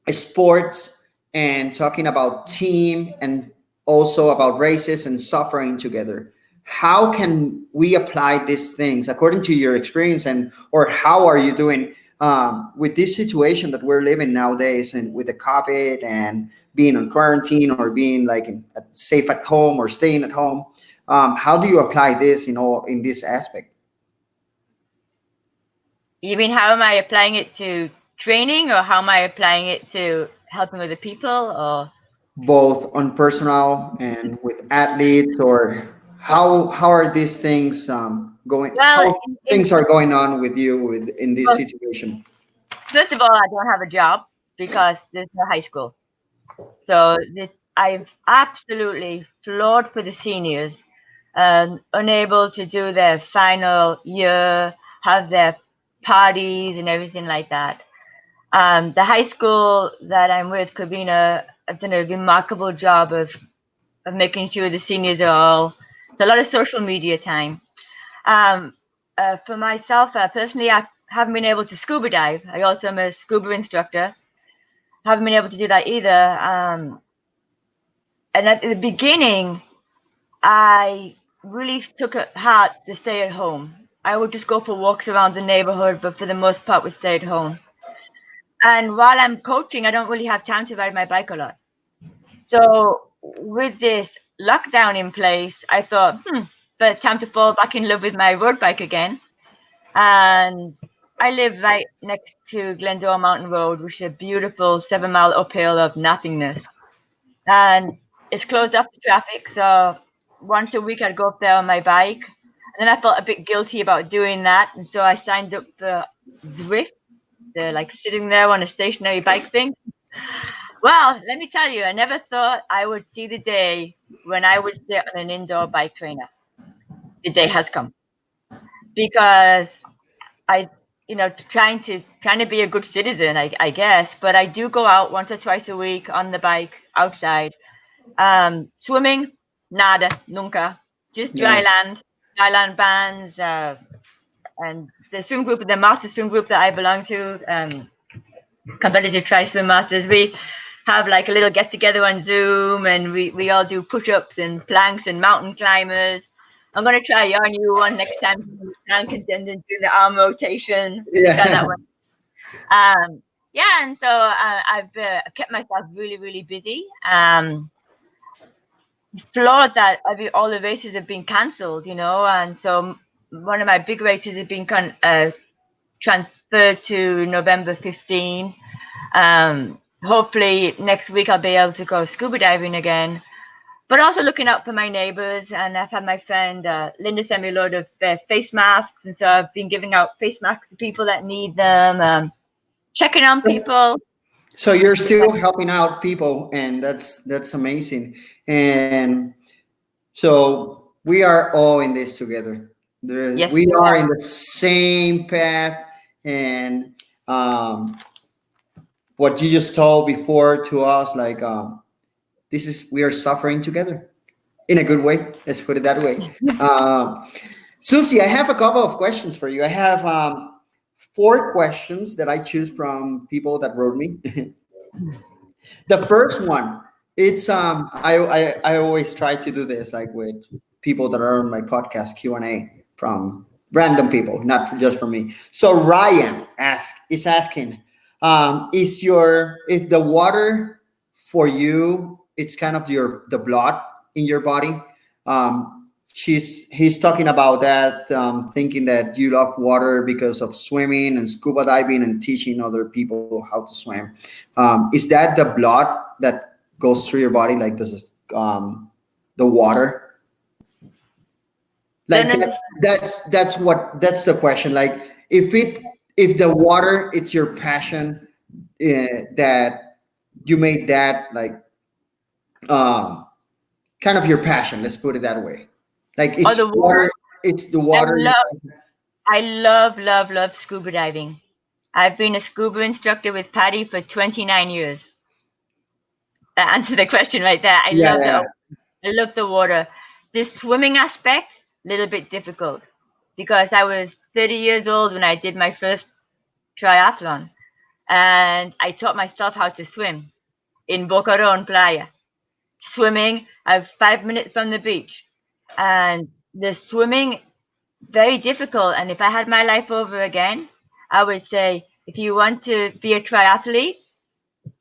sports and talking about team and also about races and suffering together, how can we apply these things according to your experience, and or how are you doing with this situation that we're living nowadays, and with the COVID and being on quarantine, or being like safe at home or staying at home? How do you apply this in this aspect? You mean how am I applying it to training, or how am I applying it to helping other people, or? Both on personal and with athletes, or how are these things going, Well, how things are going on with you in this well, situation? first of all, I don't have a job because there's no high school. So I've absolutely floored for the seniors, unable to do their final year, have their parties and everything like that. The high school that I'm with, Cabina, have done a remarkable job of making sure the seniors are all. It's a lot of social media time. Um, for myself, personally, I haven't been able to scuba dive. I also am a scuba instructor. Haven't been able to do that either. And at the beginning, I really took it hard to stay at home. I would just go for walks around the neighborhood, but for the most part, would stay at home. And while I'm coaching, I don't really have time to ride my bike a lot. So with this lockdown in place, I thought, but time to fall back in love with my road bike again. And I live right next to Glendora Mountain Road, which is a beautiful 7-mile uphill of nothingness. And it's closed off to traffic. So once a week I'd go up there on my bike. And then I felt a bit guilty about doing that. And so I signed up for Zwift, the like sitting there on a stationary bike thing. Well, let me tell you, I never thought I would see the day when I would sit on an indoor bike trainer. The day has come, because I, trying to be a good citizen, I guess, but I do go out once or twice a week on the bike outside. Swimming, nada, nunca, just Yeah. dry land bands, and the master swim group that I belong to, competitive tri swim masters. We have like a little get together on Zoom, and we all do push ups and planks and mountain climbers. I'm gonna try your new one next time and contending do the arm rotation. Yeah. Done that one. Yeah, and so I've kept myself really, really busy. Flawed that all the races have been cancelled, and so one of my big races has been transferred to November 15. Hopefully next week I'll be able to go scuba diving again. But also looking out for my neighbors, and I've had my friend Linda send me a load of face masks, and so I've been giving out face masks to people that need them, checking on people. So you're still helping out people, and that's amazing. And so we are all in this together. Yes, We are in the same path, and what you just told before to us, like we are suffering together in a good way. Let's put it that way. Susie, I have a couple of questions for you. I have 4 questions that I choose from people that wrote me. The first one, it's I always try to do this like with people that are on my podcast Q&A from random people, not just from me. So Ryan is asking, if the water for you, it's kind of the blood in your body. He's talking about that, thinking that you love water because of swimming and scuba diving and teaching other people how to swim. Is that the blood that goes through your body? Like this is the water? Like that's the question. Like if the water, it's your passion, that you made that like kind of your passion. Let's put it that way. Like it's the water. It's the water. I love scuba diving. I've been a scuba instructor with Patty for 29 years. That answered the question right there. I love the water. The swimming aspect, a little bit difficult because I was 30 years old when I did my first triathlon, and I taught myself how to swim in Bocaron Playa. Swimming, I was 5 minutes from the beach, and the swimming, very difficult. And if I had my life over again, I would say, if you want to be a triathlete,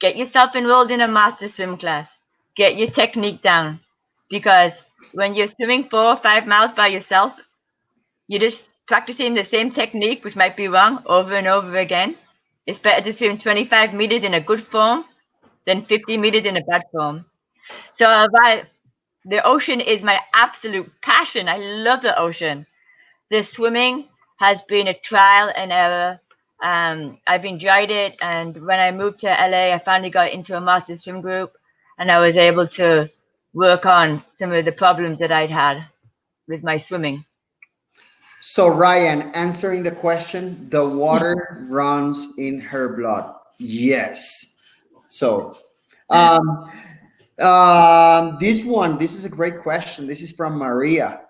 get yourself enrolled in a master swim class. Get your technique down, because when you're swimming 4 or 5 miles by yourself, you're just practicing the same technique, which might be wrong, over and over again. It's better to swim 25 meters in a good form than 50 meters in a bad form. So the ocean is my absolute passion. I love the ocean. The swimming has been a trial and error. I've enjoyed it, and when I moved to LA, I finally got into a master swim group, and I was able to work on some of the problems that I'd had with my swimming. So Ryan, answering the question, the water runs in her blood. Yes. So this is a great question. This is from Maria.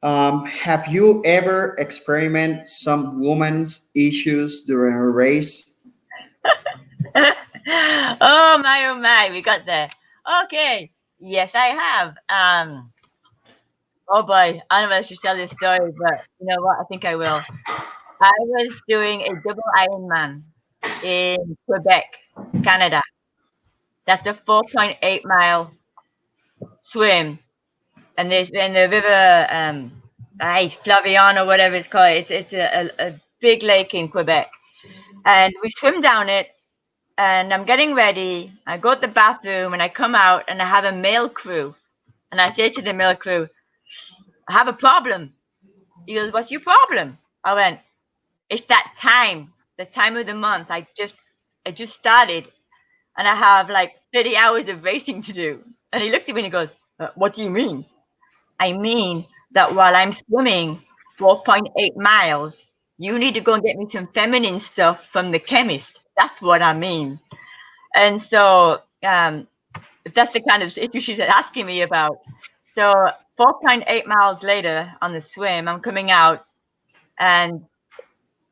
Have you ever experienced some woman's issues during a race? Oh my, we got there. Okay. Yes, I have. Oh boy, I don't know if I should tell this story, but you know what? I think I will. I was doing a double IRONMAN in Quebec, Canada. That's a 4.8 mile swim, and there's in the river, Flavion or whatever it's called. It's a big lake in Quebec, and we swim down it. And I'm getting ready. I go to the bathroom, and I come out, and I have a male crew, and I say to the male crew, "I have a problem." He goes, "What's your problem?" I went, "It's that time, the time of the month. I just started, and I have like 30 hours of racing to do." And he looked at me and he goes, "What do you mean?" I mean that while I'm swimming 4.8 miles, you need to go and get me some feminine stuff from the chemist. That's what I mean. And so that's the kind of issue she's asking me about. So 4.8 miles later on the swim, I'm coming out, and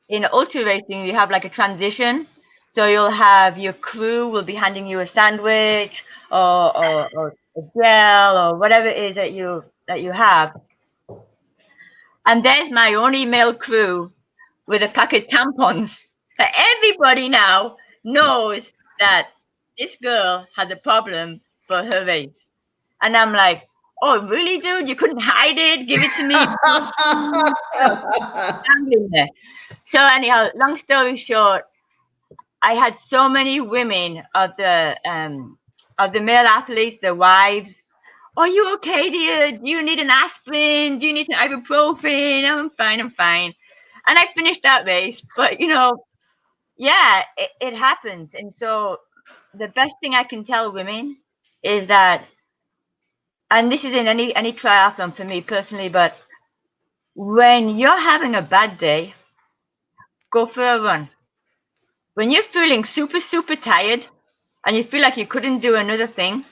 in ultra racing, you have like a transition. So you'll have your crew will be handing you a sandwich or a gel or whatever it is that you have. And there's my only male crew with a pack of tampons. So everybody now knows that this girl has a problem for her race. And I'm like, oh, really, dude? You couldn't hide it? Give it to me. There. So anyhow, long story short, I had so many women of the male athletes, their wives. Are you okay, dear? Do you need an aspirin? Do you need some ibuprofen? I'm fine, I'm fine. And I finished that race, but yeah, it happens. And so the best thing I can tell women is that, and this is in any triathlon for me personally, but when you're having a bad day, go for a run. When you're feeling super, super tired and you feel like you couldn't do another thing,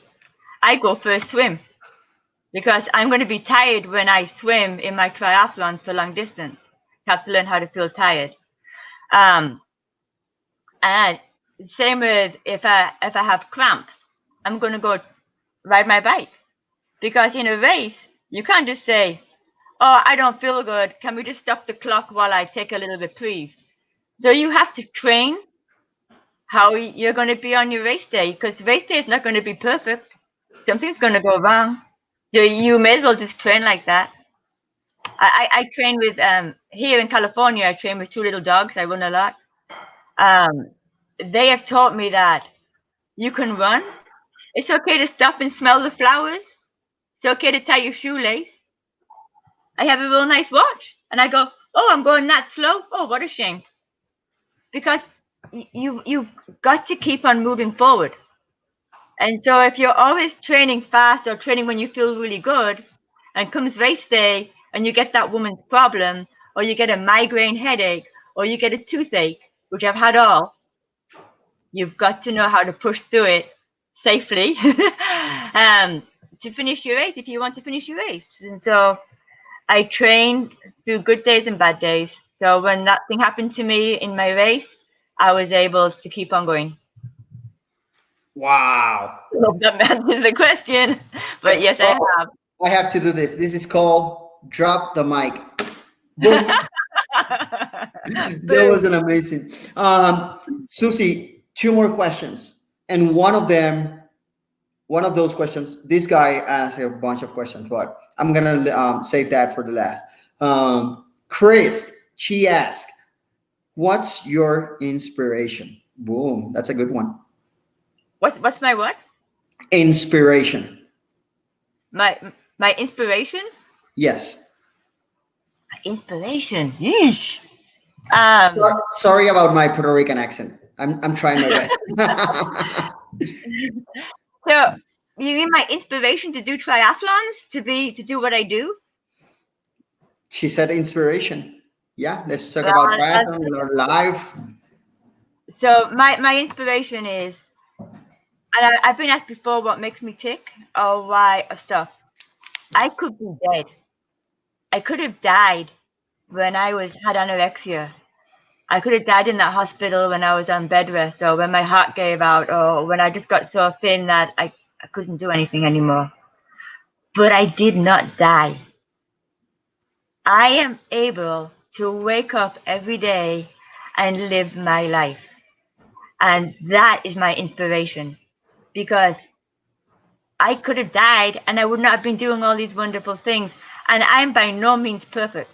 I go for a swim because I'm going to be tired when I swim in my triathlon for long distance. I have to learn how to feel tired. And same with if I have cramps, I'm going to go ride my bike because in a race, you can't just say, oh, I don't feel good. Can we just stop the clock while I take a little reprieve? So you have to train how you're going to be on your race day because race day is not going to be perfect. Something's going to go wrong. So you may as well just train like that. I train with, here in California, I train with 2 little dogs. I run a lot. They have taught me that you can run. It's okay to stop and smell the flowers. It's okay to tie your shoelace. I have a real nice watch. And I go, oh, I'm going that slow. Oh, what a shame. Because you've got to keep on moving forward. And so if you're always training fast or training when you feel really good, and comes race day and you get that woman's problem, or you get a migraine headache, or you get a toothache, which I've had all, you've got to know how to push through it safely to finish your race if you want to finish your race. And so I trained through good days and bad days. So when that thing happened to me in my race, I was able to keep on going. Wow. I hope that answers the question. But yes, I have. I have to do this. This is called drop the mic. Boom. That was an amazing. Suzy, 2 more questions. And one of those questions, this guy asked a bunch of questions, but I'm going to save that for the last. Chris, she asked, what's your inspiration? Boom. That's a good one. What's my what? Inspiration. My inspiration? Yes. My inspiration. Yeesh. Sorry about my Puerto Rican accent. I'm trying my best. So you mean my inspiration to do triathlons, to do what I do? She said inspiration. Yeah, let's talk about triathlon or life. So my inspiration is, and I've been asked before what makes me tick or why or stuff. I could be dead. I could have died when I had anorexia. I could have died in that hospital when I was on bed rest, or when my heart gave out, or when I just got so thin that I couldn't do anything anymore. But I did not die. I am able to wake up every day and live my life. And that is my inspiration, because I could have died and I would not have been doing all these wonderful things. And I'm by no means perfect.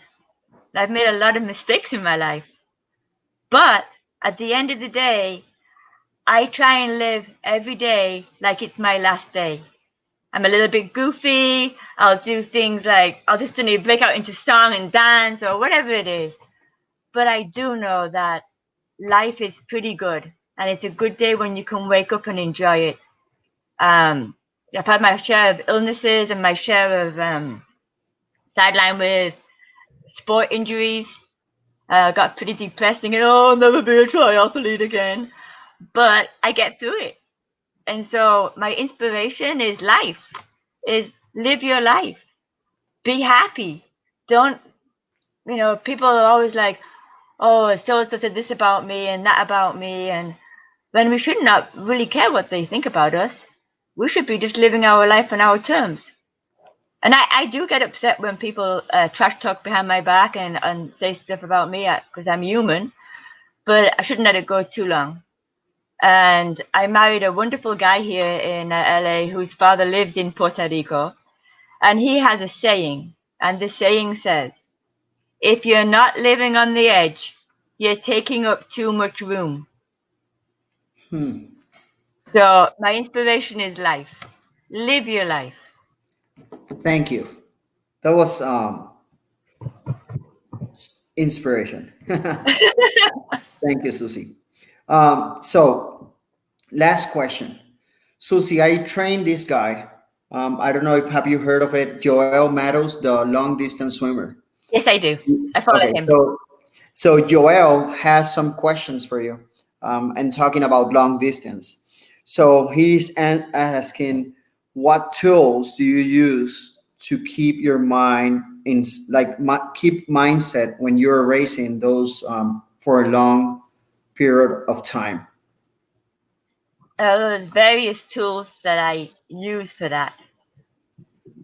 I've made a lot of mistakes in my life. But at the end of the day, I try and live every day like it's my last day. I'm a little bit goofy. I'll do things like, I'll just suddenly break out into song and dance or whatever it is. But I do know that life is pretty good. And it's a good day when you can wake up and enjoy it. I've had my share of illnesses and my share of sideline with sport injuries. Got pretty depressed thinking, oh, I'll never be a triathlete again. But I get through it. And so my inspiration is life, is live your life. Be happy. Don't, people are always like, oh, so-and-so said this about me and that about me. And when we should not really care what they think about us. We should be just living our life on our terms. And I do get upset when people trash talk behind my back and say stuff about me because I'm human, but I shouldn't let it go too long. And I married a wonderful guy here in LA whose father lives in Puerto Rico. And he has a saying, and the saying says, if you're not living on the edge, you're taking up too much room. So my inspiration is life. Live your life. Thank you. That was inspiration. Thank you, Susie. So, last question. Susie, I trained this guy. I don't know if have you heard of it, Joel Matos, the long distance swimmer. Yes, I do. I follow Okay, him. so Joel has some questions for you, and talking about long distance. So he's asking, what tools do you use to keep your mind in, like, keep mindset when you're racing those, for a long period of time? There's various tools that I use for that.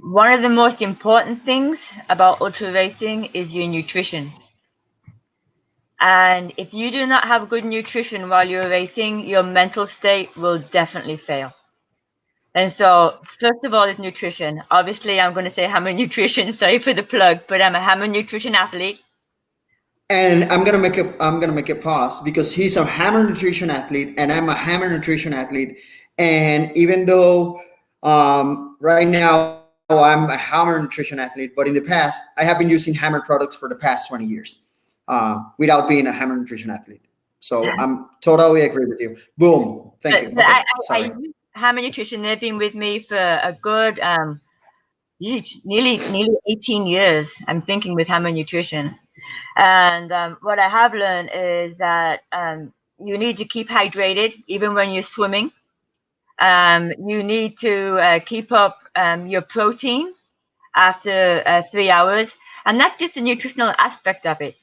One of the most important things about ultra racing is your nutrition. And if you do not have good nutrition while you're racing, your mental state will definitely fail. And so, first of all, is nutrition. Obviously, I'm going to say Hammer Nutrition. Sorry for the plug, but I'm a Hammer Nutrition athlete. And I'm gonna make a pause because he's a Hammer Nutrition athlete and I'm a Hammer Nutrition athlete. And even though, right now I'm a Hammer Nutrition athlete, but in the past I have been using Hammer products for the past 20 years, without being a Hammer Nutrition athlete. So I'm totally agree with you. Boom. Thank you. But Okay, I sorry. use Hammer Nutrition. They've been with me for a good nearly 18 years. I'm thinking with Hammer Nutrition. And what I have learned is that you need to keep hydrated even when you're swimming. You need to keep up your protein after 3 hours. And that's just the nutritional aspect of it.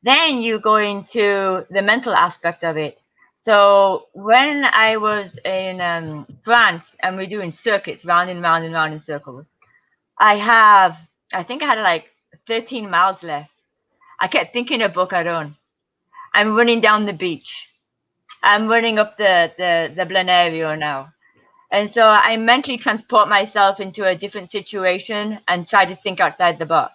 Then you go into the mental aspect of it. So when I was in France and we're doing circuits round and round and round in circles, I think I had like 13 miles left. I kept thinking of Boca Raton. I'm running down the beach. I'm running up the Blenherio now. And so I mentally transport myself into a different situation and try to think outside the box.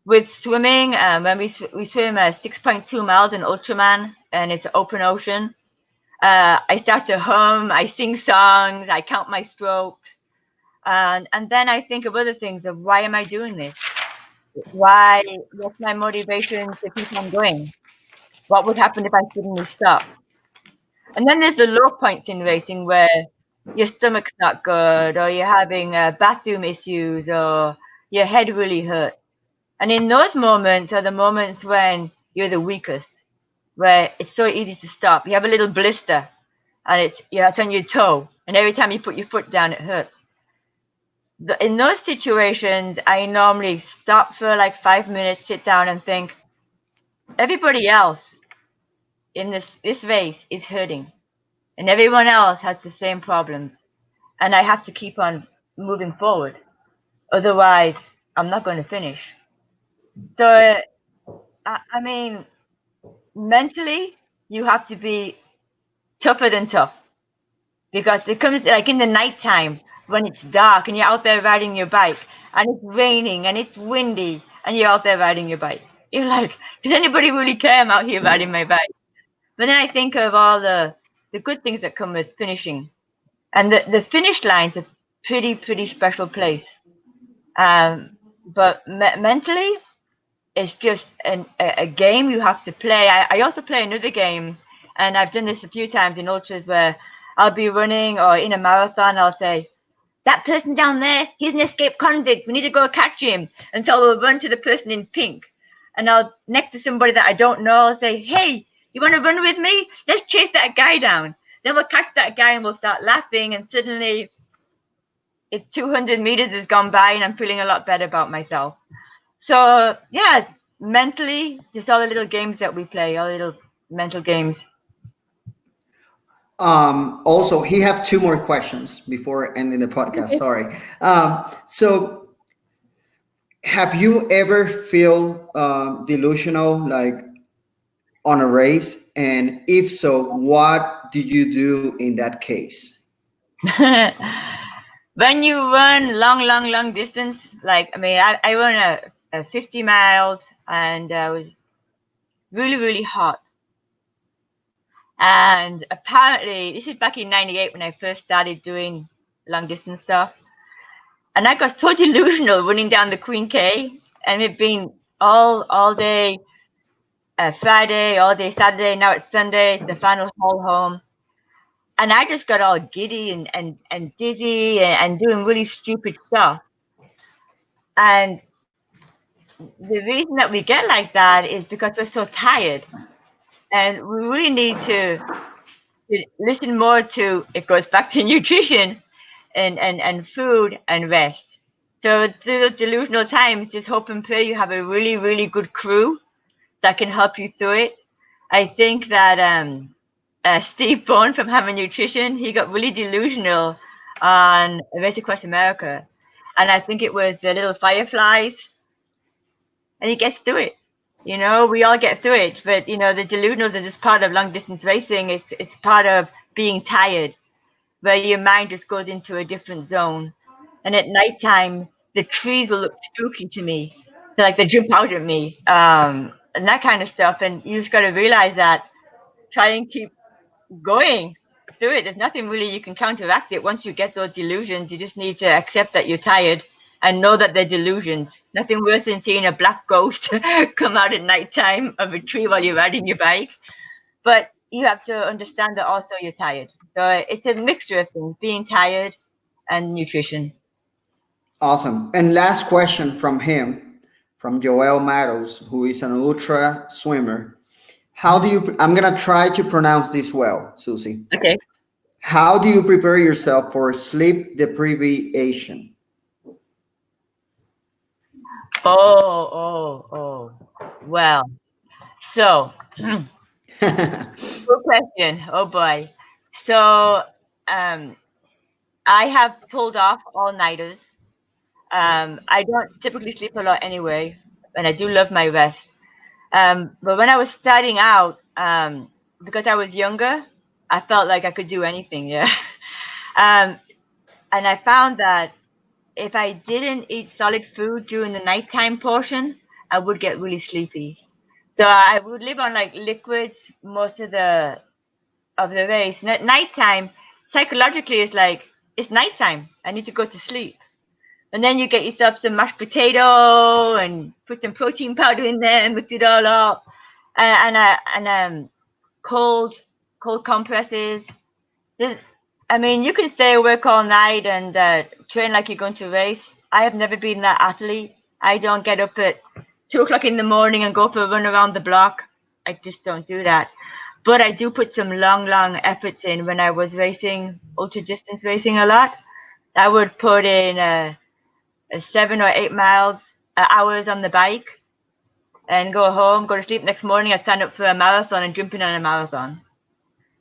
With swimming, when we swim 6.2 miles in Ultraman, and it's open ocean, I start to hum, I sing songs, I count my strokes, and then I think of other things of why am I doing this? What's my motivation to keep on going? What would happen if I suddenly stop? And then there's the low points in racing where your stomach's not good, or you're having bathroom issues, or your head really hurts. And in those moments are the moments when you're the weakest, where it's so easy to stop. You have a little blister and it's on your toe. And every time you put your foot down, it hurts. In those situations, I normally stop for like 5 minutes, sit down and think, everybody else in this race is hurting and everyone else has the same problem. And I have to keep on moving forward. Otherwise, I'm not going to finish. So, I mean, mentally, you have to be tougher than tough because it comes like in the nighttime when it's dark and you're out there riding your bike and it's raining and it's windy and you're out there riding your bike. You're like, does anybody really care I'm out here riding my bike? But then I think of all the good things that come with finishing. And the finish line's a pretty special place. But mentally, it's just a game you have to play. I also play another game, and I've done this a few times in ultras where I'll be running or in a marathon. I'll say, that person down there, he's an escaped convict. We need to go catch him. And so I'll run to the person in pink, and I'll next to somebody that I don't know. I'll say, hey, you want to run with me? Let's chase that guy down. Then we'll catch that guy and we'll start laughing, and suddenly it's 200 meters has gone by, and I'm feeling a lot better about myself. So yeah, mentally, just all the little games that we play, all the little mental games. Also, he have two more questions before ending the podcast. Sorry. So Have you ever feel delusional like on a race? And if so, what do you do in that case? When you run long distance, like I mean, I run a 50 miles, and it was really hot. And apparently, this is back in '98 when I first started doing long distance stuff, and I got so delusional running down the Queen K, and it'd been all day Friday, all day Saturday. Now it's Sunday, it's the final haul home. And I just got all giddy and dizzy and doing really stupid stuff. And the reason that we get like that is because we're so tired. And we really need to listen more to, it goes back to nutrition and food and rest. So through those delusional times, just hope and pray you have a really good crew that can help you through it. I think that Steve Bone from Hammer Nutrition, he got really delusional on a race across America. And I think it was the little fireflies, and he gets through it. You know, we all get through it, but you know, the delusionals are just part of long distance racing. It's part of being tired, where your mind just goes into a different zone. And at nighttime, the trees will look spooky to me. They're like they jump out at me, and that kind of stuff. And you just got to realize that. Try and keep going through it. There's nothing really you can counteract it. Once you get those delusions, you just need to accept that you're tired and know that they're delusions. Nothing worse than seeing a black ghost come out at nighttime of a tree while you're riding your bike. But you have to understand that also you're tired. So it's a mixture of things, being tired and nutrition. Awesome. And last question from him, from Joel Matos, who is an ultra swimmer. How do you, I'm going to try to pronounce this well, Susie. Okay. How do you prepare yourself for sleep deprivation? Oh. Well, so good question. Oh boy. So I have pulled off all-nighters. I don't typically sleep a lot anyway, and I do love my rest. But when I was starting out, because I was younger, I felt like I could do anything. Yeah. um, and I found that if I didn't eat solid food during the nighttime portion, I would get really sleepy. So I would live on like liquids most of the race. And at nighttime, psychologically, it's like it's nighttime. I need to go to sleep. And then you get yourself some mashed potato and put some protein powder in there and mix it all up. And cold compresses. I mean, you can stay awake all night and train like you're going to race. I have never been that athlete. I don't get up at 2 o'clock in the morning and go for a run around the block. I just don't do that. But I do put some long efforts in when I was racing, ultra distance racing a lot. I would put in 7 or 8 miles, hours on the bike and go home, go to sleep. Next morning, I stand up for a marathon and jump in on a marathon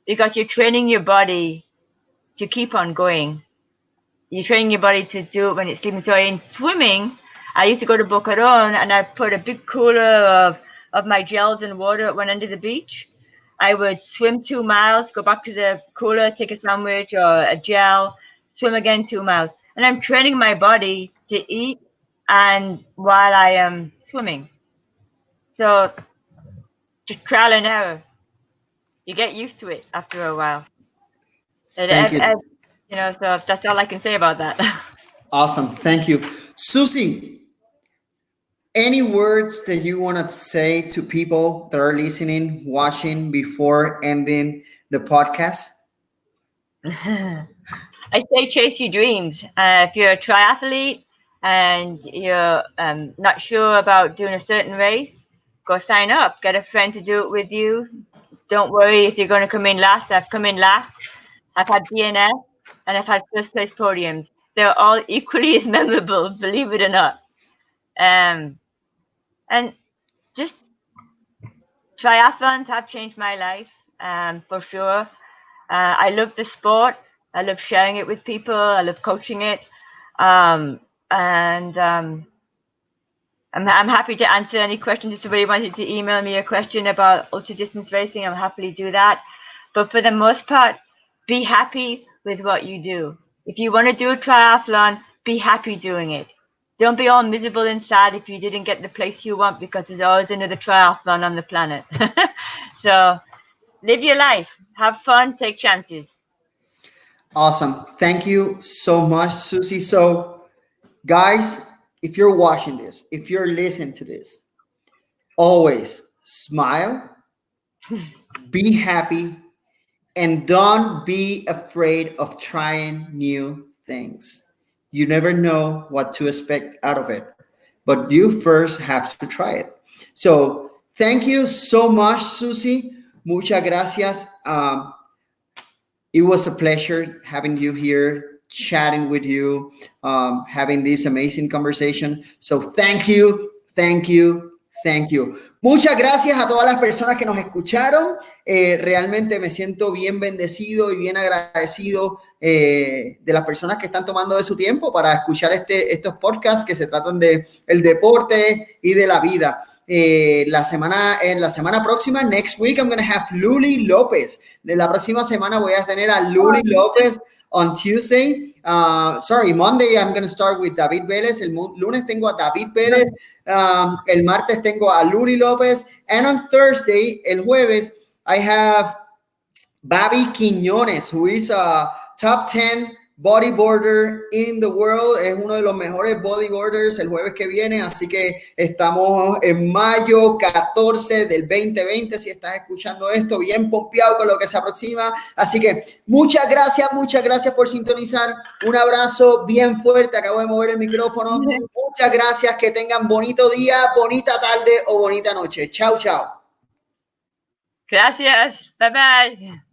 because you're training your body to keep on going. You're training your body to do it when it's sleeping. So in swimming, I used to go to Boca Raton and I put a big cooler of my gels and water at one end of the beach. I would swim 2 miles, go back to the cooler, take a sandwich or a gel, swim again 2 miles. And I'm training my body to eat and while I am swimming. So just trial and error. You get used to it after a while. Thank you. You know, so that's all I can say about that. Awesome. Thank you. Susie, any words that you want to say to people that are listening, watching before ending the podcast? I say chase your dreams. If you're a triathlete and you're not sure about doing a certain race, go sign up. Get a friend to do it with you. Don't worry if you're going to come in last. I've come in last. I've had DNS and I've had first place podiums. They're all equally as memorable, believe it or not. And just triathlons have changed my life for sure. I love the sport. I love sharing it with people. I love coaching it. And I'm happy to answer any questions. If somebody wanted to email me a question about ultra distance racing, I'll happily do that. But for the most part, be happy with what you do. If you want to do a triathlon, be happy doing it. Don't be all miserable and sad if you didn't get the place you want, because there's always another triathlon on the planet. So live your life, have fun, take chances. Awesome. Thank you so much, Susie. So, guys, if you're watching this, if you're listening to this, always smile, be happy, and don't be afraid of trying new things. You never know what to expect out of it, but you first have to try it. So, thank you so much, Susie. Muchas gracias. It was a pleasure having you here, chatting with you, having this amazing conversation. So thank you, thank you, thank you. Muchas gracias a todas las personas que nos escucharon. Realmente me siento bien bendecido y bien agradecido de las personas que están tomando de su tiempo para escuchar estos podcasts que se tratan de el deporte y de la vida. La semana próxima, next week, I'm going to have Luli López. De la próxima semana voy a tener a Luli López on Tuesday. Monday I'm going to start with David Vélez. El lunes tengo a David Vélez. El martes tengo a Luli López. And on Thursday, el jueves, I have Babi Quiñones, who is a top 10 bodyboarder in the world. Es uno de los mejores bodyboarders el jueves que viene, así que estamos en mayo 14 del 2020, si estás escuchando esto, bien pompeado con lo que se aproxima. Así que muchas gracias por sintonizar. Un abrazo bien fuerte, acabo de mover el micrófono. Muchas gracias, que tengan bonito día, bonita tarde o bonita noche. Chao, chao. Gracias, bye bye.